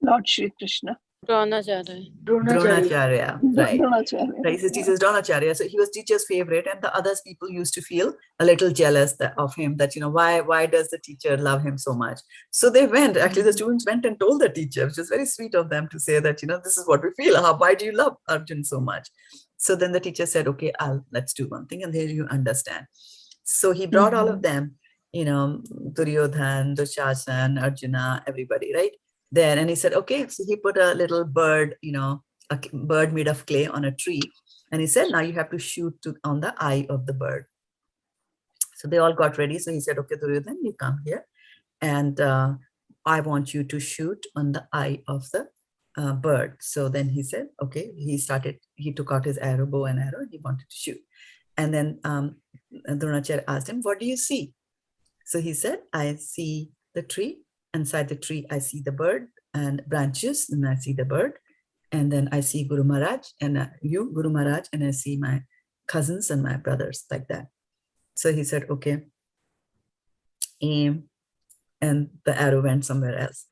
Lord Shri Krishna. Dronacharya, right? Dronacharya. Right, his teacher is Dronacharya. So he was teacher's favorite, and the others people used to feel a little jealous of him, that, why does the teacher love him so much? So they went, actually the students went and told the teacher, which is very sweet of them to say that, this is what we feel. Why do you love Arjun so much? So then the teacher said, okay, let's do one thing, and there you understand. So he brought all of them, Duryodhan, Dushashan, Arjuna, everybody, right? There, and he said, okay, so he put a little bird, a bird made of clay on a tree, and he said, now you have to shoot on the eye of the bird. So they all got ready. So he said, okay, Duryodhan, you come here, and I want you to shoot on the eye of the bird. So then he said, okay, he took out his arrow, bow and arrow, and he wanted to shoot. And then Dronacharya asked him, what do you see? So he said, I see the tree. Inside the tree, I see the bird and branches, and I see the bird. And then I see Guru Maharaj, and you, Guru Maharaj, and I see my cousins and my brothers, like that. So he said, okay, aim, and the arrow went somewhere else.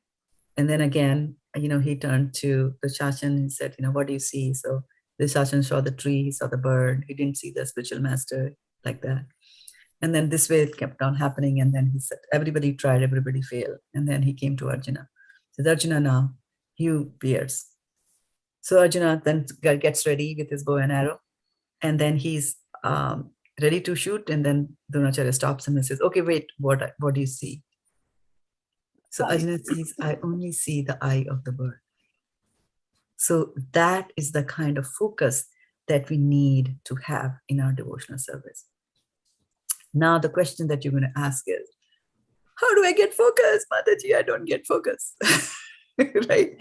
And then again, he turned to the Shashan and he said, what do you see? So the Shashan saw the tree, he saw the bird. He didn't see the spiritual master, like that. And then this way it kept on happening. And then he said, everybody tried, everybody failed. And then he came to Arjuna. He says, Arjuna, now you pierce. So Arjuna then gets ready with his bow and arrow. And then he's ready to shoot. And then Dronacharya stops him and says, okay, wait, what do you see? So Arjuna says, I only see the eye of the bird. So that is the kind of focus that we need to have in our devotional service. Now, the question that you're going to ask is, how do I get focus? Mataji, I don't get focus. Right?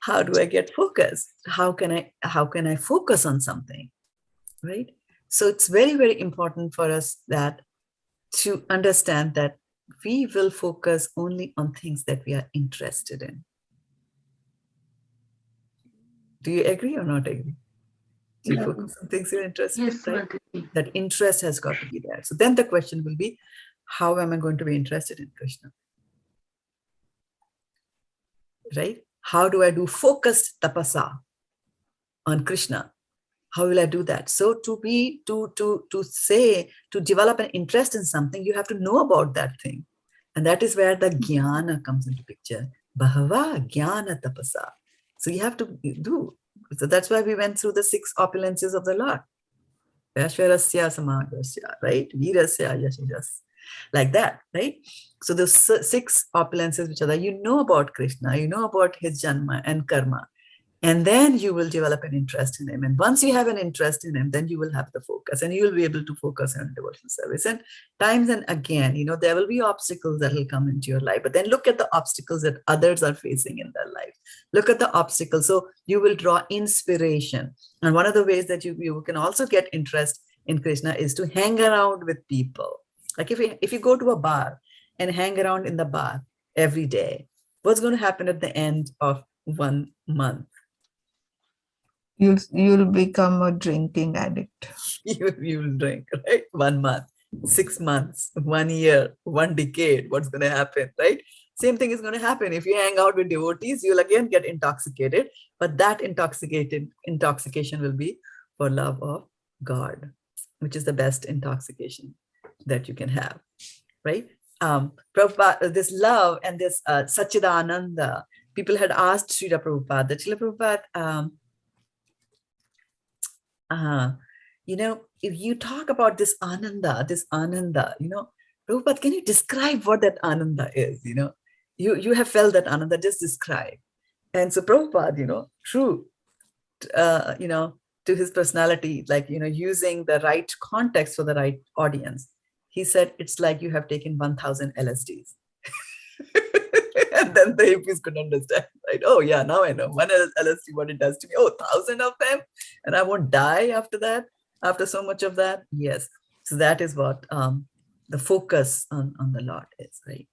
How do I get focused? How can I focus on something? Right? So it's very, very important for us that to understand that we will focus only on things that we are interested in. Do you agree or not agree? Do you focus on things you're interested in? Right? That interest has got to be there. So then the question will be, how am I going to be interested in Krishna? Right? How do I do focused tapasa on Krishna? How will I do that? So to develop an interest in something, you have to know about that thing. And that is where the jnana comes into picture. Bahava jnana tapasa. So you have to do. So that's why we went through the 6 opulences of the Lord. Yashvarasya samagrasya, right? Virasya yashijas. Like that, right? So the 6 opulences which are there, you know about Krishna, you know about his janma and karma. And then you will develop an interest in him. And once you have an interest in him, then you will have the focus and you will be able to focus on devotional service. And times and again, there will be obstacles that will come into your life, but then look at the obstacles that others are facing in their life. Look at the obstacles. So you will draw inspiration. And one of the ways that you can also get interest in Krishna is to hang around with people. Like if you go to a bar and hang around in the bar every day, what's going to happen at the end of 1 month? You'll become a drinking addict. You will drink, right? 1 month, 6 months, 1 year, 1 decade. What's going to happen, right? Same thing is going to happen. If you hang out with devotees, you'll again get intoxicated. But that intoxication will be for love of God, which is the best intoxication that you can have, right? Prabhupada, this love and this Satchidananda, people had asked Srila Prabhupada, that Srila Prabhupada, if you talk about this ananda, Prabhupada, can you describe what that ananda is? You have felt that ananda, just describe. And so Prabhupada, true, to his personality, like, using the right context for the right audience, he said, it's like you have taken 1,000 LSDs. And then the hippies could understand, right? Oh yeah, now I know. 1 LSD, what it does to me. Oh, 1,000 of them, and I won't die after that, after so much of that. Yes. So that is what the focus on the Lord is, right?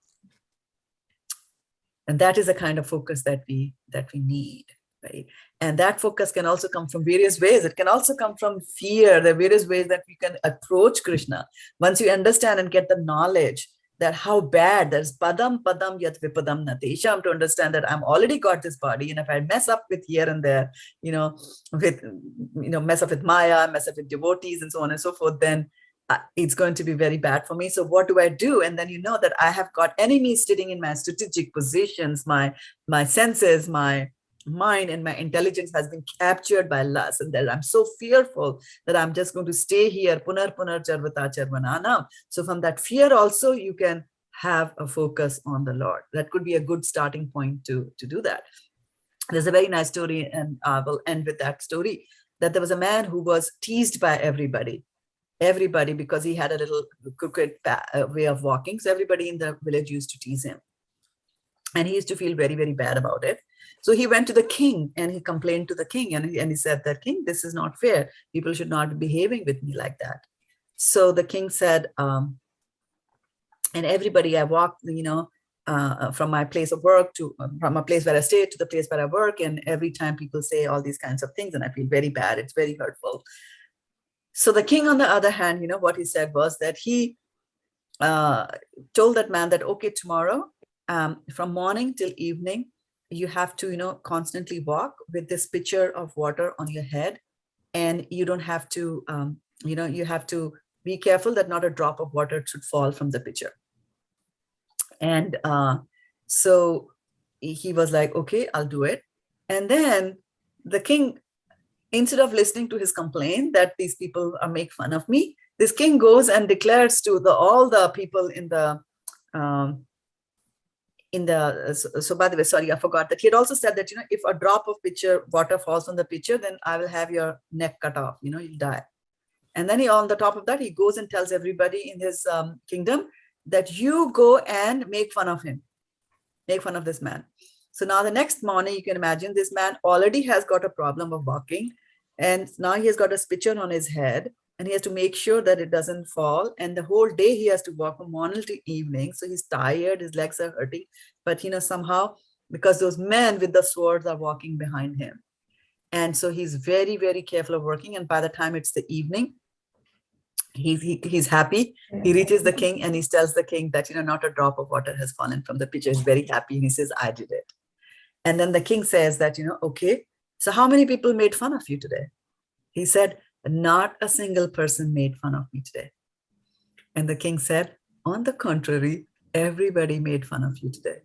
And that is the kind of focus that we need, right? And that focus can also come from various ways. It can also come from fear. There are various ways that we can approach Krishna. Once you understand and get the knowledge that how bad, there's padam yat vipadam natesham, to understand that I'm already got this body, and if I mess up with here and there, mess up with Maya, mess up with devotees and so on and so forth, then it's going to be very bad for me. So what do I do? And then that I have got enemies sitting in my strategic positions, my senses, my mind and my intelligence has been captured by lust, and that I'm so fearful that I'm just going to stay here. Punar charvata charvananam. So from that fear also you can have a focus on the Lord. That could be a good starting point to do that. There's a very nice story, and I will end with that story, that there was a man who was teased by everybody because he had a little crooked way of walking. So everybody in the village used to tease him, and he used to feel very, very bad about it. So he went to the king and he complained to the king, and he said that, King, this is not fair. People should not be behaving with me like that. So the king said, and everybody, I walked, from my place of work from a place where I stay to the place where I work. And every time people say all these kinds of things, and I feel very bad. It's very hurtful. So the king, on the other hand, what he said was that he told that man that, okay, tomorrow, from morning till evening, you have to, constantly walk with this pitcher of water on your head, and you don't have to, you have to be careful that not a drop of water should fall from the pitcher. And so he was like, okay, I'll do it. And then the king, instead of listening to his complaint that these people make fun of me, this king goes and declares to all the people so by the way, sorry, I forgot that he had also said that, if a drop of water falls on the pitcher, then I will have your neck cut off, you'll die. And then on the top of that, he goes and tells everybody in his kingdom that you go and make fun of him, make fun of this man. So now the next morning, you can imagine this man already has got a problem of walking. And now he has got a pitcher on his head and he has to make sure that it doesn't fall. And the whole day he has to walk from morning to evening. So he's tired, his legs are hurting. But, somehow, because those men with the swords are walking behind him. And so he's very, very careful of working. And by the time it's the evening, he's happy. He reaches the king and he tells the king that, not a drop of water has fallen from the pitcher. He's very happy. And he says, I did it. And then the king says that, okay, so how many people made fun of you today? He said, not a single person made fun of me today. And the king said, on the contrary, everybody made fun of you today.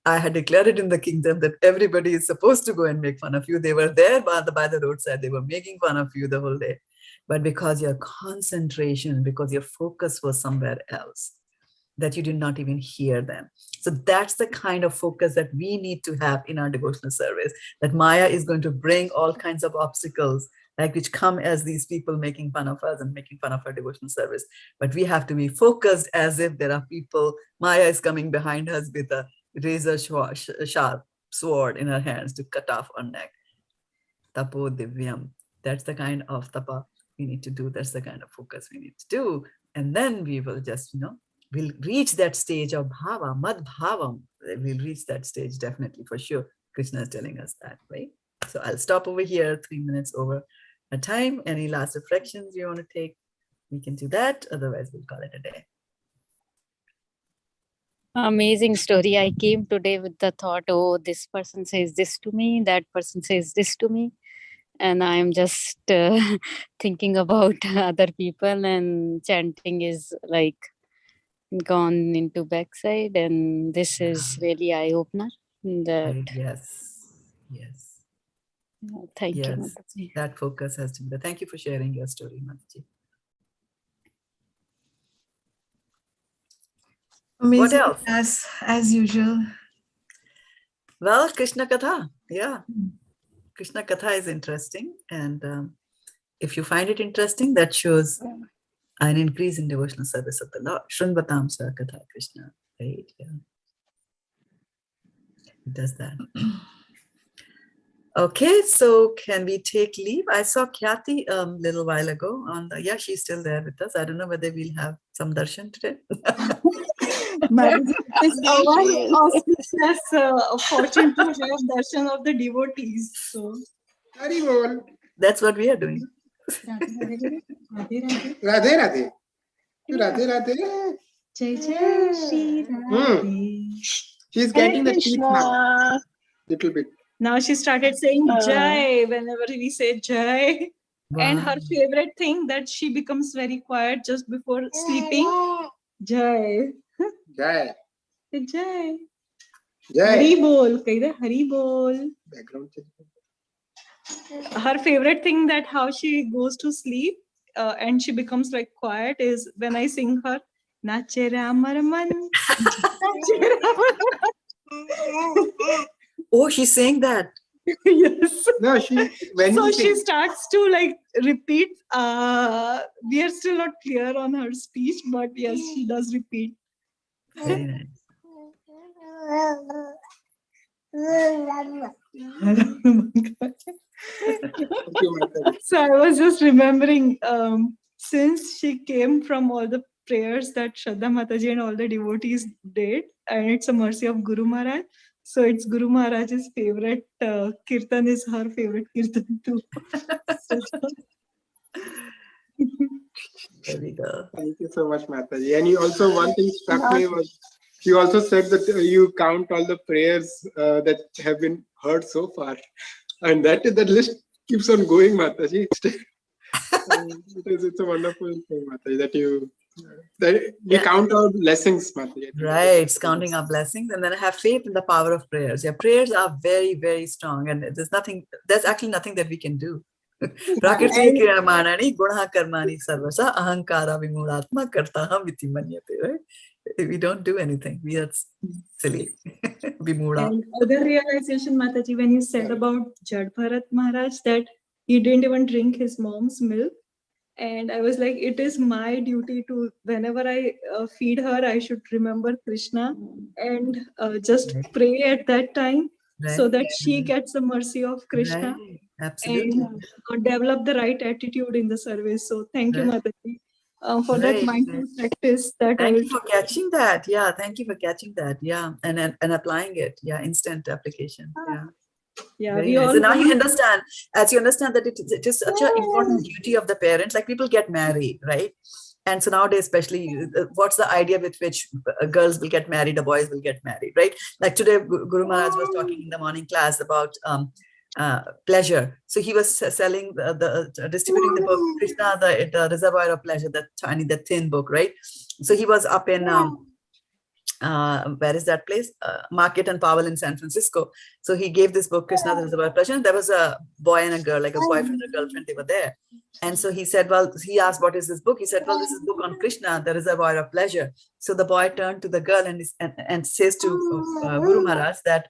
I had declared it in the kingdom that everybody is supposed to go and make fun of you. They were there by the roadside. They were making fun of you the whole day. But because your concentration, because your focus was somewhere else, that you did not even hear them. So that's the kind of focus that we need to have in our devotional service, that Maya is going to bring all kinds of obstacles, which come as these people making fun of us and making fun of our devotional service. But we have to be focused as if there are people, Maya is coming behind us with a razor sharp sword in her hands to cut off our neck. Tapo divyam. That's the kind of tapa we need to do. That's the kind of focus we need to do. And then we will just, we'll reach that stage of bhava, mad bhavam. We'll reach that stage definitely, for sure. Krishna is telling us that, right? So I'll stop over here, 3 minutes over a time. Any last reflections you want to take? We can do that. Otherwise, we'll call it a day. Amazing story. I came today with the thought, oh, this person says this to me, that person says this to me. And I'm just thinking about other people, and chanting is like gone into backside. And this is really eye-opener. Yes. Thank you, Yes, Mataji. that focus has to be there. Thank you for sharing your story, Mataji. Amazing. What else? As usual. Well, Krishna Katha. Yeah. Krishna Katha is interesting. And if you find it interesting, that shows an increase in devotional service of the Lord. Shrinvatam Sa Katha Krishna. Right? Yeah. It does that. Okay, so can we take leave? I saw Khyati a little while ago yeah, she's still there with us. I don't know whether we'll have some darshan today. It's our auspicious fortune to have darshan of the devotees. So, That's what we are doing. Radhe Radhe. Radhe Radhe. Radhe Radhe. Jai Jai Shri Radhe. She's getting the teeth now. Little bit. Now she started saying Jai whenever we say Jai. Wow. And her favorite thing that she becomes very quiet just before sleeping. Jai. Jai. Jai. Jai. Hari Bol. Hari Bol. Background check. Her favorite thing that how she goes to sleep and she becomes like quiet is when I sing her Nache Ramar Man. Oh, she's saying that. Yes. No, she starts to like repeat. We are still not clear on her speech, but yes, she does repeat. Very nice. So I was just remembering, since she came from all the prayers that Shraddha Mataji and all the devotees did, and it's a mercy of Guru Maharaj. So it's Guru Maharaj's favorite kirtan is her favorite kirtan too. There we go. Thank you so much, Mataji. And you also, one thing struck me was, you also said that you count all the prayers that have been heard so far. And that list keeps on going, Mataji. It's a wonderful thing, Mataji, that we count our blessings, Mataji. Right, it's counting our blessings, and then have faith in the power of prayers. Yeah, prayers are very, very strong, and there's actually nothing that we can do. Prakriti Kriyamanani Gunaha Karmani Sarvasa Ahankara Vimulatma Kartaham Viti Manyate, right? We don't do anything. We are silly. Vimula. And other realization, Mataji, when you said about Jad Bharat Maharaj, that he didn't even drink his mom's milk. And I was like, it is my duty to, whenever I feed her, I should remember Krishna and just pray at that time, so that she gets the mercy of Krishna. Right. Absolutely. And develop the right attitude in the service. So thank you, Mataji, for that mindful practice. Thank you for catching that. Yeah, thank you for catching that. Yeah, and applying it. Yeah, instant application. Yeah. Yeah, nice. So now you understand, as you understand that it is such an important duty of the parents. Like people get married, right? And so nowadays, especially, what's the idea with which girls will get married, the boys will get married, right? Like today, Guru Maharaj was talking in the morning class about pleasure. So he was selling distributing the book Krishna, the Reservoir of Pleasure, the thin book, right? So he was up in where is that place? Market and Powell in San Francisco. So he gave this book, Krishna, the Reservoir of Pleasure. And there was a boy and a girl, like a boyfriend and a girlfriend, they were there. And so he said, well, he asked, what is this book? He said, well, this is a book on Krishna, the Reservoir of Pleasure. So the boy turned to the girl and says to Guru Maharaj that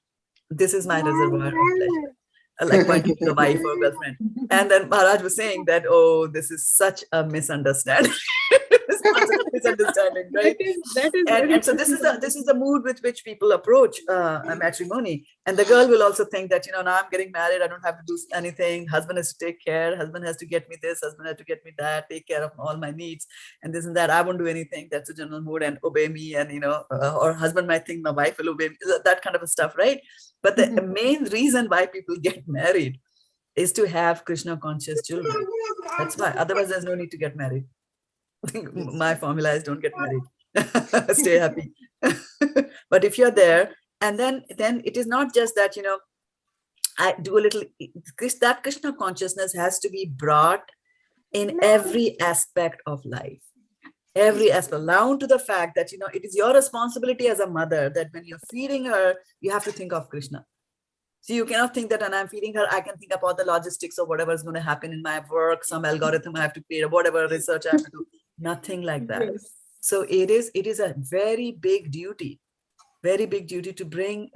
this is my reservoir of pleasure. Like pointing to the wife or girlfriend. And then Maharaj was saying that, oh, this is such a misunderstanding. Misunderstanding, right? And so this is the mood with which people approach matrimony. And the girl will also think that, now I'm getting married, I don't have to do anything. Husband has to take care. Husband has to get me this. Husband has to get me that. Take care of all my needs and this and that. I won't do anything. That's a general mood, and obey me. And or husband might think my wife will obey me. That kind of stuff, right? But the main reason why people get married is to have Krishna conscious children. That's why. Otherwise, there's no need to get married. My formula is don't get married. Stay happy. But if you're there, and then it is not just that, I do a little, that Krishna consciousness has to be brought in every aspect of life. Every aspect, down to the fact that, it is your responsibility as a mother that when you're feeding her, you have to think of Krishna. So you cannot think that when I'm feeding her, I can think of all the logistics of whatever is going to happen in my work, some algorithm I have to create, or whatever research I have to do. Nothing like that. Yes. So it is a very big duty to bring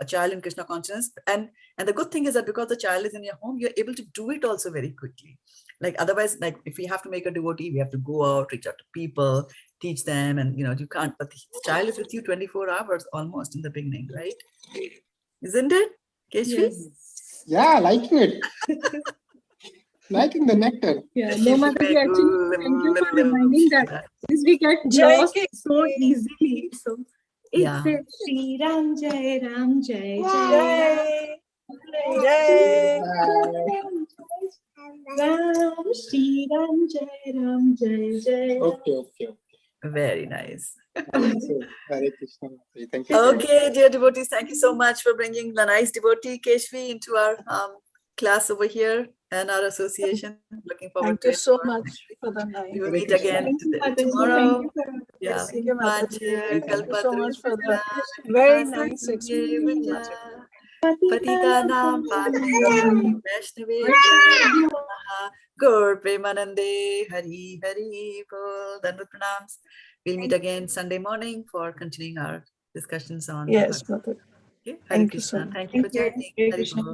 a child in Krishna consciousness. And the good thing is that because the child is in your home, you're able to do it also very quickly. Like otherwise, like if we have to make a devotee, we have to go out, reach out to people, teach them, and you can't. But the child is with you 24 hours almost in the beginning, right? Isn't it, Keshvi? Yes. Yeah, liking it. Liking the nectar. Yeah, no matter actually, thank you for reminding that since we get lost so easily. So it's Shri Ram Jai Ram Jai Jai Jai Ram Shri Ram Jai Ram Jai Jai. Okay. Very nice. Hare Krishna. Thank you. Okay, dear devotees, thank you so much for bringing the nice devotee Keshvi into our class over here and our association. Looking forward to it. Thank you so much for the night. We will meet again tomorrow. Yeah. Thank you so much for the very nice experience. Patitanam Pavanam Vaishnavi Gaur Premanande Hari Hari Bol. Dandavat pranams. We'll meet again Sunday morning for continuing our discussions on. Yes, Mother. Okay. Hare Krishna. Thank you for joining. Hari Bol.